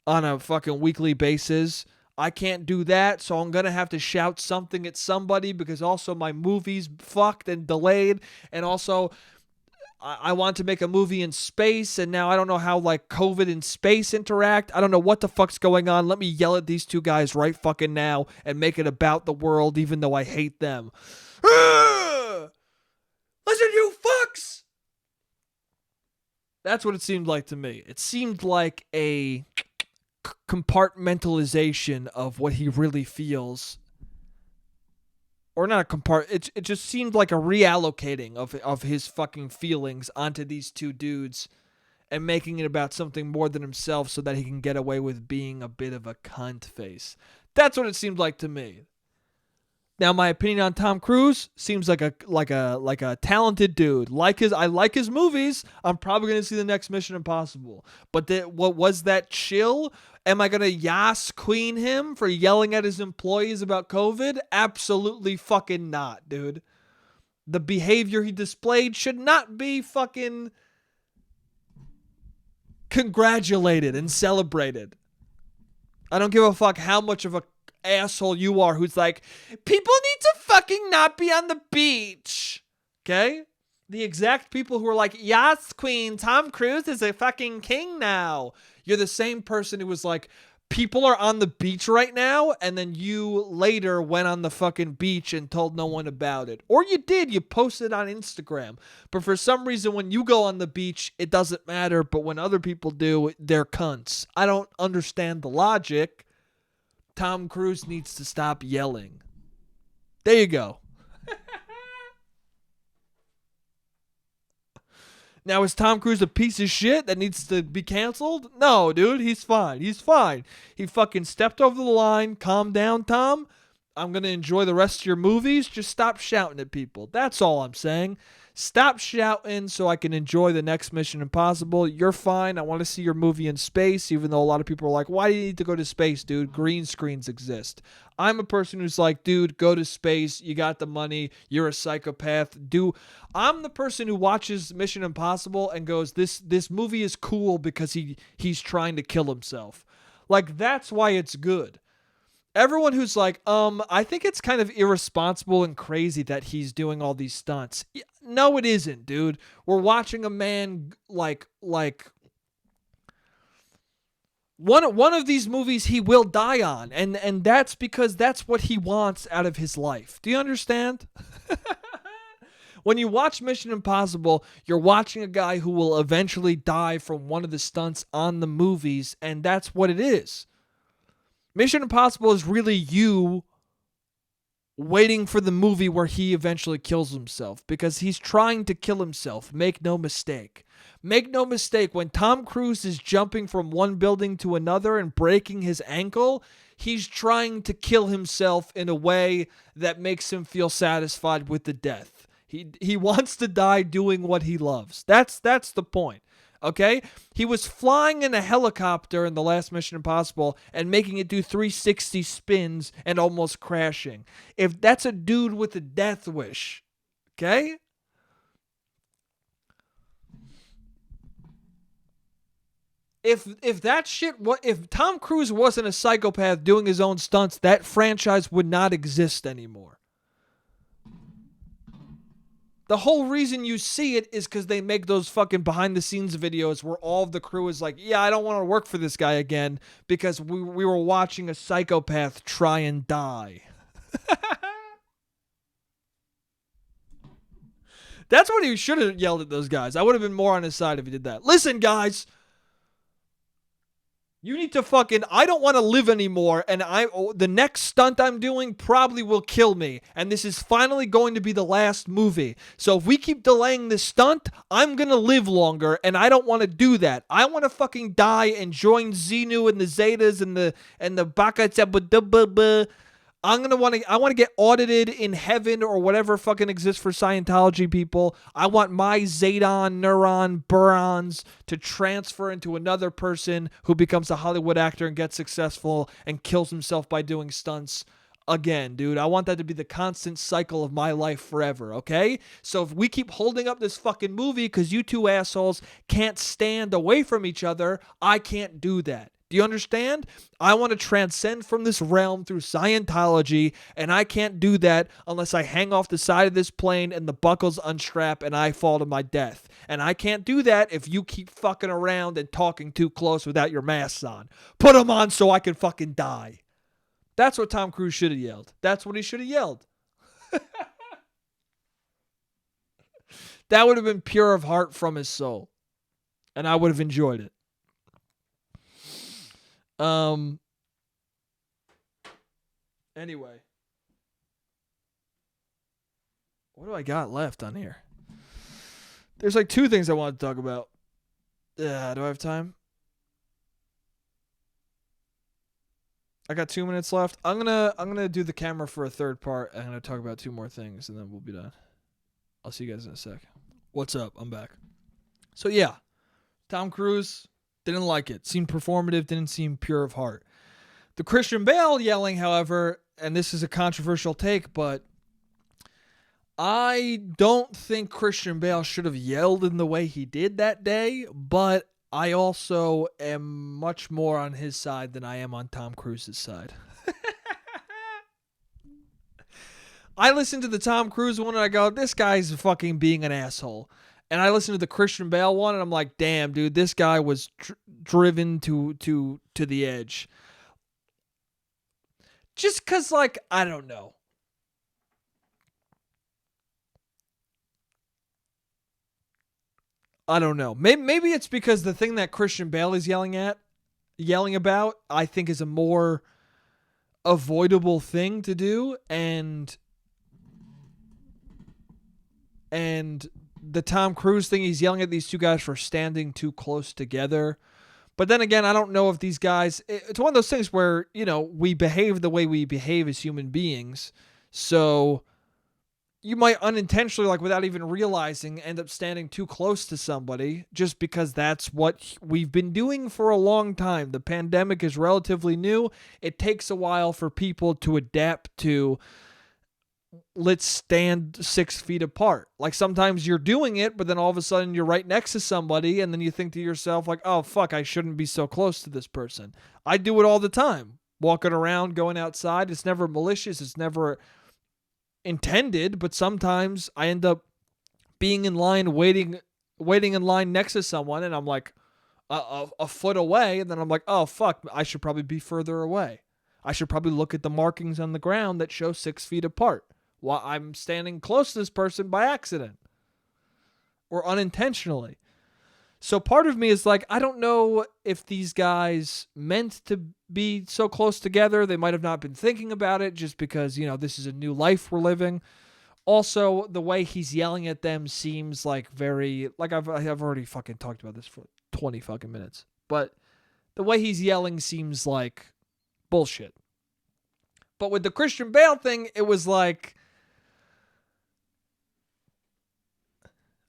on a fucking weekly basis. I can't do that, so I'm going to have to shout something at somebody because also my movie's fucked and delayed, and also I want to make a movie in space, and now I don't know how like COVID and space interact. I don't know what the fuck's going on. Let me yell at these two guys right fucking now and make it about the world even though I hate them. Listen, you fucks! That's what it seemed like to me. It seemed like a compartmentalization of what he really feels, or not a it just seemed like a reallocating of his fucking feelings onto these two dudes and making it about something more than himself so that he can get away with being a bit of a cunt face. That's what it seemed like to me. Now, my opinion on Tom Cruise seems like a talented dude. I like his movies. I'm probably gonna see the next Mission Impossible. But what was that chill? Am I gonna yas queen him for yelling at his employees about COVID? Absolutely fucking not, dude. The behavior he displayed should not be fucking congratulated and celebrated. I don't give a fuck how much of a asshole you are who's like, people need to fucking not be on the beach. Okay? The exact people who are like, yes, queen, Tom Cruise is a fucking king now. You're the same person who was like, people are on the beach right now, and then you later went on the fucking beach and told no one about it. Or you did, you posted on Instagram. But for some reason, when you go on the beach, it doesn't matter, but when other people do, they're cunts. I don't understand the logic. Tom Cruise needs to stop yelling. There you go. Now, is Tom Cruise a piece of shit that needs to be canceled? No, dude, he's fine. He's fine. He fucking stepped over the line. Calm down, Tom. I'm going to enjoy the rest of your movies. Just stop shouting at people. That's all I'm saying. Stop shouting so I can enjoy the next Mission Impossible. You're fine. I want to see your movie in space, even though a lot of people are like, why do you need to go to space, dude? Green screens exist. I'm a person who's like, dude, go to space. You got the money. You're a psychopath. I'm the person who watches Mission Impossible and goes, this movie is cool because he's trying to kill himself. Like, that's why it's good. everyone who's like, I think it's kind of irresponsible and crazy that he's doing all these stunts. No, it isn't, dude. We're watching a man like one of these movies he will die on, and that's because that's what he wants out of his life. Do you understand? When you watch Mission Impossible, you're watching a guy who will eventually die from one of the stunts on the movies, and that's what it is. Mission Impossible is really you waiting for the movie where he eventually kills himself, because he's trying to kill himself. Make no mistake. Make no mistake, when Tom Cruise is jumping from one building to another and breaking his ankle, he's trying to kill himself in a way that makes him feel satisfied with the death. He wants to die doing what he loves. That's the point. Okay? He was flying in a helicopter in the last Mission Impossible and making it do 360 spins and almost crashing. If that's a dude with a death wish, okay? If that shit, if Tom Cruise wasn't a psychopath doing his own stunts, that franchise would not exist anymore. The whole reason you see it is because they make those fucking behind the scenes videos where all of the crew is like, yeah, I don't want to work for this guy again because we were watching a psychopath try and die. That's what he should have yelled at those guys. I would have been more on his side if he did that. Listen, guys. You need to fucking, I don't want to live anymore, and the next stunt I'm doing probably will kill me, and this is finally going to be the last movie. So if we keep delaying this stunt, I'm going to live longer, and I don't want to do that. I want to fucking die and join Xenu and the Zetas and the Baka. I want to get audited in heaven or whatever fucking exists for Scientology people. I want my Zedon neuron burons to transfer into another person who becomes a Hollywood actor and gets successful and kills himself by doing stunts again, dude. I want that to be the constant cycle of my life forever, okay? So if we keep holding up this fucking movie because you two assholes can't stand away from each other, I can't do that. Do you understand? I want to transcend from this realm through Scientology, and I can't do that unless I hang off the side of this plane and the buckles unstrap and I fall to my death. And I can't do that if you keep fucking around and talking too close without your masks on. Put them on so I can fucking die. That's what Tom Cruise should have yelled. That's what he should have yelled. That would have been pure of heart from his soul. And I would have enjoyed it. Anyway, what do I got left on here? There's like two things I want to talk about. Do I have time? I got 2 minutes left. I'm gonna do the camera for a third part. I'm gonna talk about two more things and then we'll be done. I'll see you guys in a sec. What's up? I'm back. So yeah, Tom Cruise, didn't like it. Seemed performative, didn't seem pure of heart. The Christian Bale yelling, however, and this is a controversial take, but I don't think Christian Bale should have yelled in the way he did that day, but I also am much more on his side than I am on Tom Cruise's side. I listened to the Tom Cruise one and I go, this guy's fucking being an asshole. And I listened to the Christian Bale one and I'm like, damn, dude, this guy was driven to the edge. Just because, like, I don't know. I don't know. Maybe it's because the thing that Christian Bale is yelling about, I think is a more avoidable thing to do. And the Tom Cruise thing, he's yelling at these two guys for standing too close together. But then again, I don't know if these guys, it's one of those things where, you know, we behave the way we behave as human beings. So you might unintentionally, like without even realizing, end up standing too close to somebody just because that's what we've been doing for a long time. The pandemic is relatively new. It takes a while for people to adapt to, let's stand 6 feet apart. Like sometimes you're doing it, but then all of a sudden you're right next to somebody and then you think to yourself like, oh fuck, I shouldn't be so close to this person. I do it all the time. walking around, going outside. It's never malicious. It's never intended, but sometimes I end up being in line, waiting in line next to someone, and I'm like a foot away, and then I'm like, oh, fuck, I should probably be further away. I should probably look at the markings on the ground that show 6 feet apart while I'm standing close to this person by accident or unintentionally. So part of me is like, I don't know if these guys meant to be so close together. They might have not been thinking about it just because, this is a new life we're living. Also, the way he's yelling at them seems like very, like I've already fucking talked about this for 20 fucking minutes. But the way he's yelling seems like bullshit. But with the Christian Bale thing, it was like,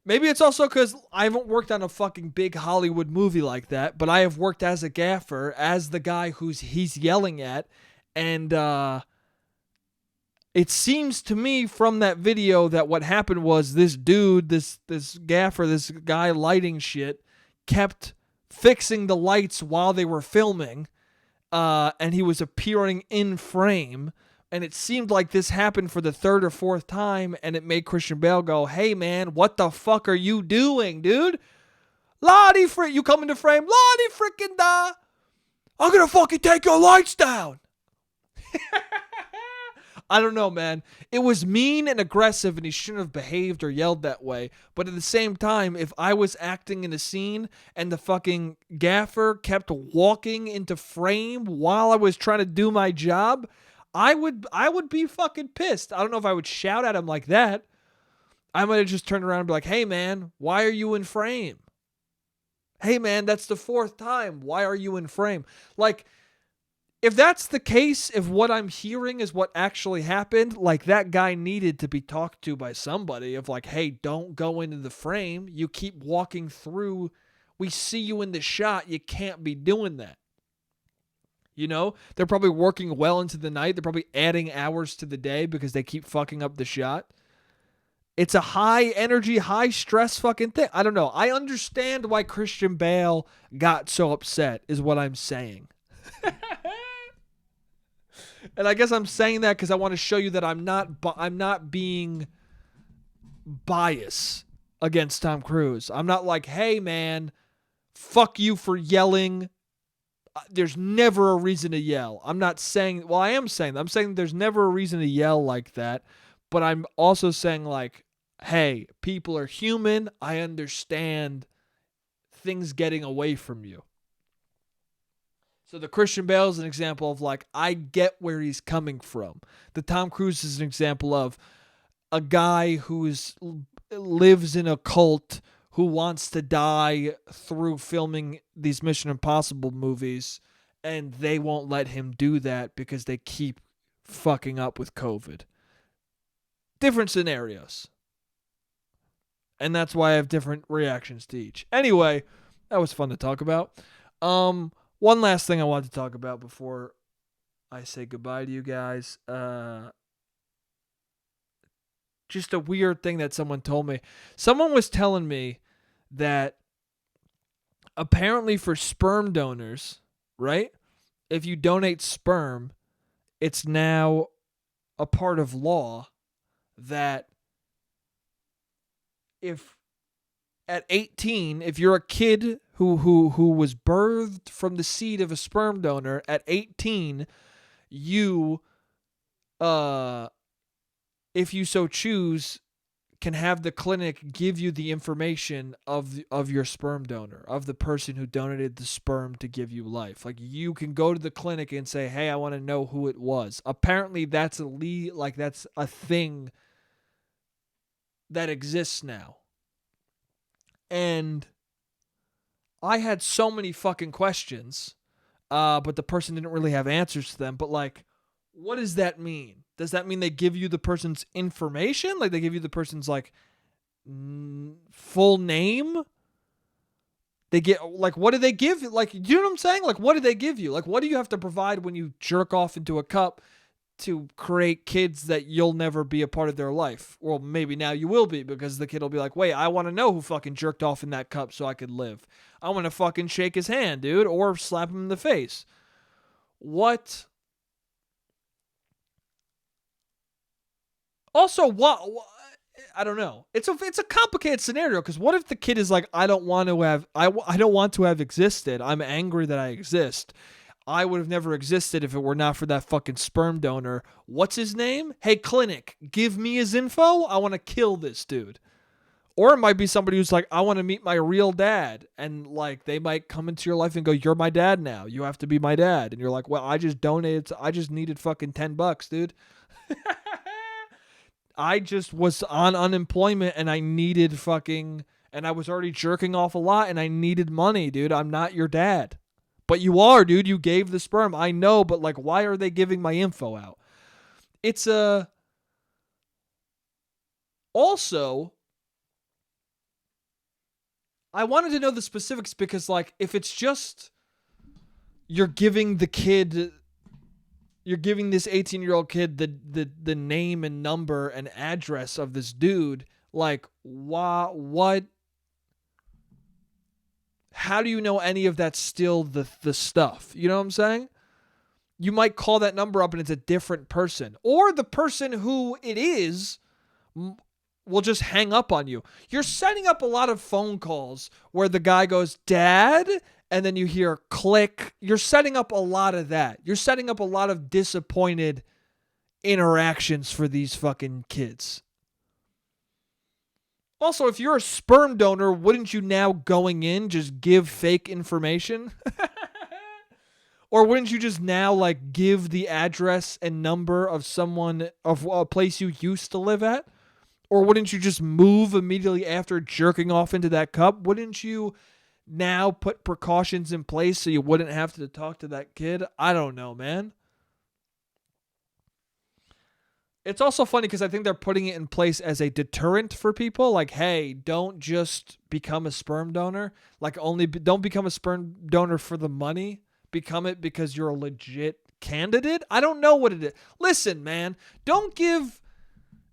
maybe it's also because I haven't worked on a fucking big Hollywood movie like that, but I have worked as a gaffer, as the guy he's yelling at, and it seems to me from that video that what happened was this dude, this gaffer, this guy lighting shit, kept fixing the lights while they were filming, and he was appearing in frame. And it seemed like this happened for the third or fourth time, and it made Christian Bale go, hey, man, what the fuck are you doing, dude? You come into frame, Lottie freaking da. I'm gonna fucking take your lights down. I don't know, man. It was mean and aggressive, and he shouldn't have behaved or yelled that way. But at the same time, if I was acting in a scene and the fucking gaffer kept walking into frame while I was trying to do my job, I would be fucking pissed. I don't know if I would shout at him like that. I might have just turned around and be like, hey, man, why are you in frame? Hey, man, that's the fourth time. Why are you in frame? Like, if that's the case, if what I'm hearing is what actually happened, like that guy needed to be talked to by somebody of like, hey, don't go into the frame. You keep walking through. We see you in the shot. You can't be doing that. They're probably working well into the night. They're probably adding hours to the day because they keep fucking up the shot. It's a high energy, high stress fucking thing. I don't know. I understand why Christian Bale got so upset is what I'm saying. And I guess I'm saying that because I want to show you that I'm not being biased against Tom Cruise. I'm not like, hey, man, fuck you for yelling. There's never a reason to yell. I'm not saying, well, I am saying that. I'm saying there's never a reason to yell like that. But I'm also saying like, hey, people are human. I understand things getting away from you. So the Christian Bale is an example of like, I get where he's coming from. The Tom Cruise is an example of a guy who lives in a cult who wants to die through filming these Mission Impossible movies, and they won't let him do that because they keep fucking up with COVID. Different scenarios. And that's why I have different reactions to each. Anyway, that was fun to talk about. One last thing I want to talk about before I say goodbye to you guys. Just a weird thing that someone told me. Someone was telling me that apparently for sperm donors, right? If you donate sperm, it's now a part of law that if at 18, if you're a kid who was birthed from the seed of a sperm donor at 18, you, if you so choose, can have the clinic give you the information of your sperm donor, of the person who donated the sperm to give you life. Like you can go to the clinic and say, "Hey, I want to know who it was." Apparently, that's that's a thing that exists now. And I had so many fucking questions, but the person didn't really have answers to them. But like, what does that mean? Does that mean they give you the person's information? Like they give you the person's like full name? They get like, what do they give? Like, you know what I'm saying? Like, what do they give you? Like, what do you have to provide when you jerk off into a cup to create kids that you'll never be a part of their life? Well, maybe now you will be, because the kid will be like, wait, I want to know who fucking jerked off in that cup so I could live. I want to fucking shake his hand, dude, or slap him in the face. What Also, what I don't know. It's a complicated scenario because what if the kid is like, I don't want to have I don't want to have existed. I'm angry that I exist. I would have never existed if it were not for that fucking sperm donor. What's his name? Hey, clinic, give me his info. I want to kill this dude. Or it might be somebody who's like, I want to meet my real dad. And like, they might come into your life and go, you're my dad now. You have to be my dad. And you're like, well, I just needed fucking $10, dude. I just was on unemployment and I needed and I was already jerking off a lot and I needed money, dude. I'm not your dad. But you are, dude. You gave the sperm. I know, but like, why are they giving my info out? Also, I wanted to know the specifics because, like, if it's just you're giving this 18-year-old kid the name and number and address of this dude, like, what? How do you know any of that's still the stuff? You know what I'm saying? You might call that number up and it's a different person. Or the person who it is will just hang up on you. You're setting up a lot of phone calls where the guy goes, Dad, and then you hear click. You're setting up a lot of that. You're setting up a lot of disappointed interactions for these fucking kids. Also, if you're a sperm donor, wouldn't you now going in just give fake information? Or wouldn't you just now like give the address and number of a place you used to live at? Or wouldn't you just move immediately after jerking off into that cup? Wouldn't you now put precautions in place so you wouldn't have to talk to that kid? I don't know, man. It's also funny because I think they're putting it in place as a deterrent for people. Like, hey, don't just become a sperm donor. Like, don't become a sperm donor for the money. Become it because you're a legit candidate. I don't know what it is. Listen, man, don't give.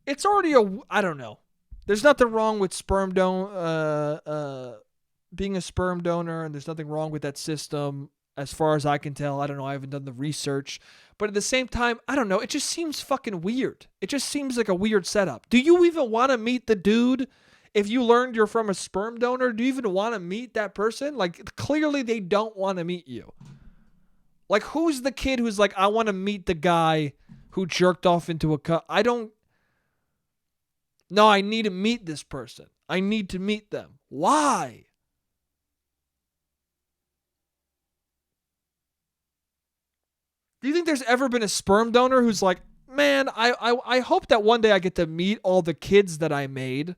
It's already I don't know. There's nothing wrong with being a sperm donor, and there's nothing wrong with that system as far as I can tell. I don't know. I haven't done the research. But at the same time, I don't know. It just seems fucking weird. It just seems like a weird setup. Do you even want to meet the dude? If you learned you're from a sperm donor, do you even want to meet that person? Like, clearly they don't want to meet you. Like, who's the kid who's like, I want to meet the guy who jerked off into a cup? No, I need to meet this person. I need to meet them. Why? Do you think there's ever been a sperm donor who's like, man, I hope that one day I get to meet all the kids that I made.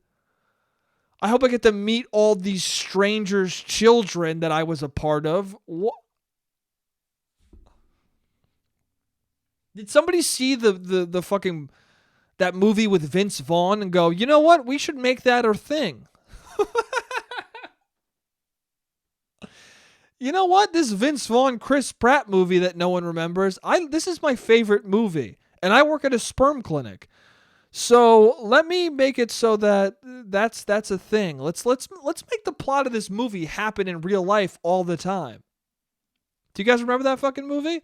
I hope I get to meet all these strangers' children that I was a part of. What? Did somebody see the fucking that movie with Vince Vaughn and go, you know what? We should make that our thing. You know what? This Vince Vaughn, Chris Pratt movie that no one remembers. This is my favorite movie, and I work at a sperm clinic. So let me make it so that's a thing. Let's make the plot of this movie happen in real life all the time. Do you guys remember that fucking movie?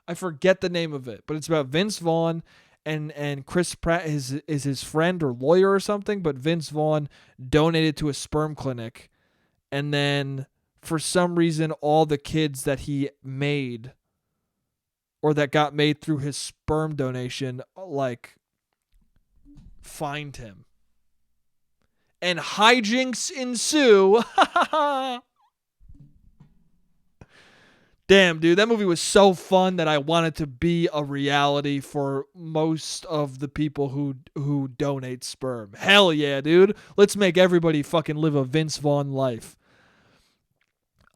I forget the name of it, but it's about Vince Vaughn and Chris Pratt is his friend or lawyer or something, but Vince Vaughn donated to a sperm clinic, and then for some reason all the kids that he made or that got made through his sperm donation like find him. And hijinks ensue. Damn, dude, that movie was so fun that I want it to be a reality for most of the people who donate sperm. Hell yeah, dude. Let's make everybody fucking live a Vince Vaughn life.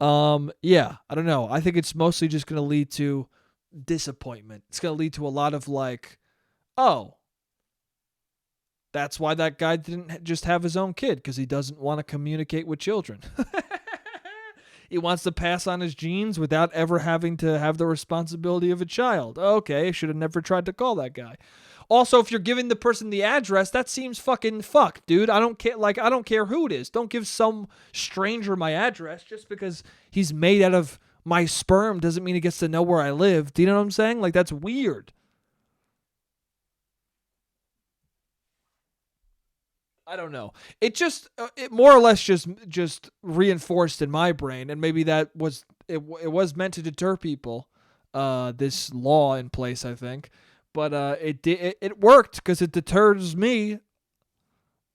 Yeah, I don't know. I think it's mostly just going to lead to disappointment. It's going to lead to a lot of like, oh, that's why that guy didn't just have his own kid, because he doesn't want to communicate with children. He wants to pass on his genes without ever having to have the responsibility of a child. Okay, should have never tried to call that guy. Also, if you're giving the person the address, that seems fucking fucked, dude. I don't care. Like, I don't care who it is. Don't give some stranger my address just because he's made out of my sperm doesn't mean he gets to know where I live. Do you know what I'm saying? Like, that's weird. I don't know. It just it more or less just reinforced in my brain, and maybe that was it was meant to deter people. This law in place, I think, but it worked because it deters me.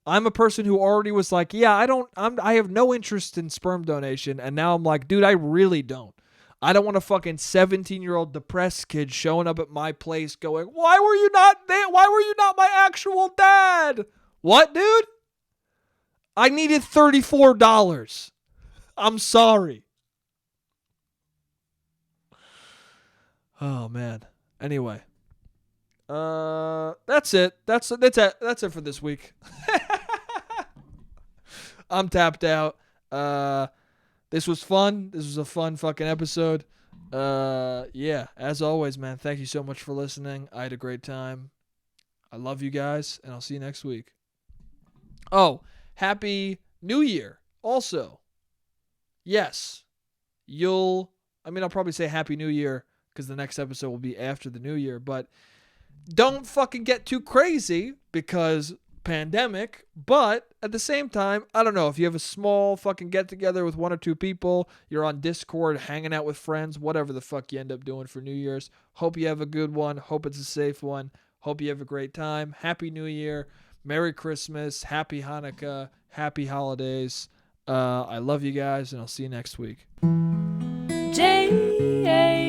I'm a person who already was like, yeah, I have no interest in sperm donation, and now I'm like, dude, I really don't. I don't want a fucking 17-year-old depressed kid showing up at my place going, why were you not there? Why were you not my actual dad? What, dude? I needed $34. I'm sorry. Oh, man. Anyway. That's it. That's it for this week. I'm tapped out. This was fun. This was a fun fucking episode. Yeah, as always, man, thank you so much for listening. I had a great time. I love you guys, and I'll see you next week. Oh, Happy New Year. Also, yes, I'll probably say Happy New Year because the next episode will be after the New Year, but don't fucking get too crazy because pandemic, but at the same time, I don't know, if you have a small fucking get together with one or two people, you're on Discord hanging out with friends, whatever the fuck you end up doing for New Year's, hope you have a good one, hope it's a safe one, hope you have a great time. Happy New Year, Merry Christmas, Happy Hanukkah, Happy Holidays. I love you guys, and I'll see you next week. J-A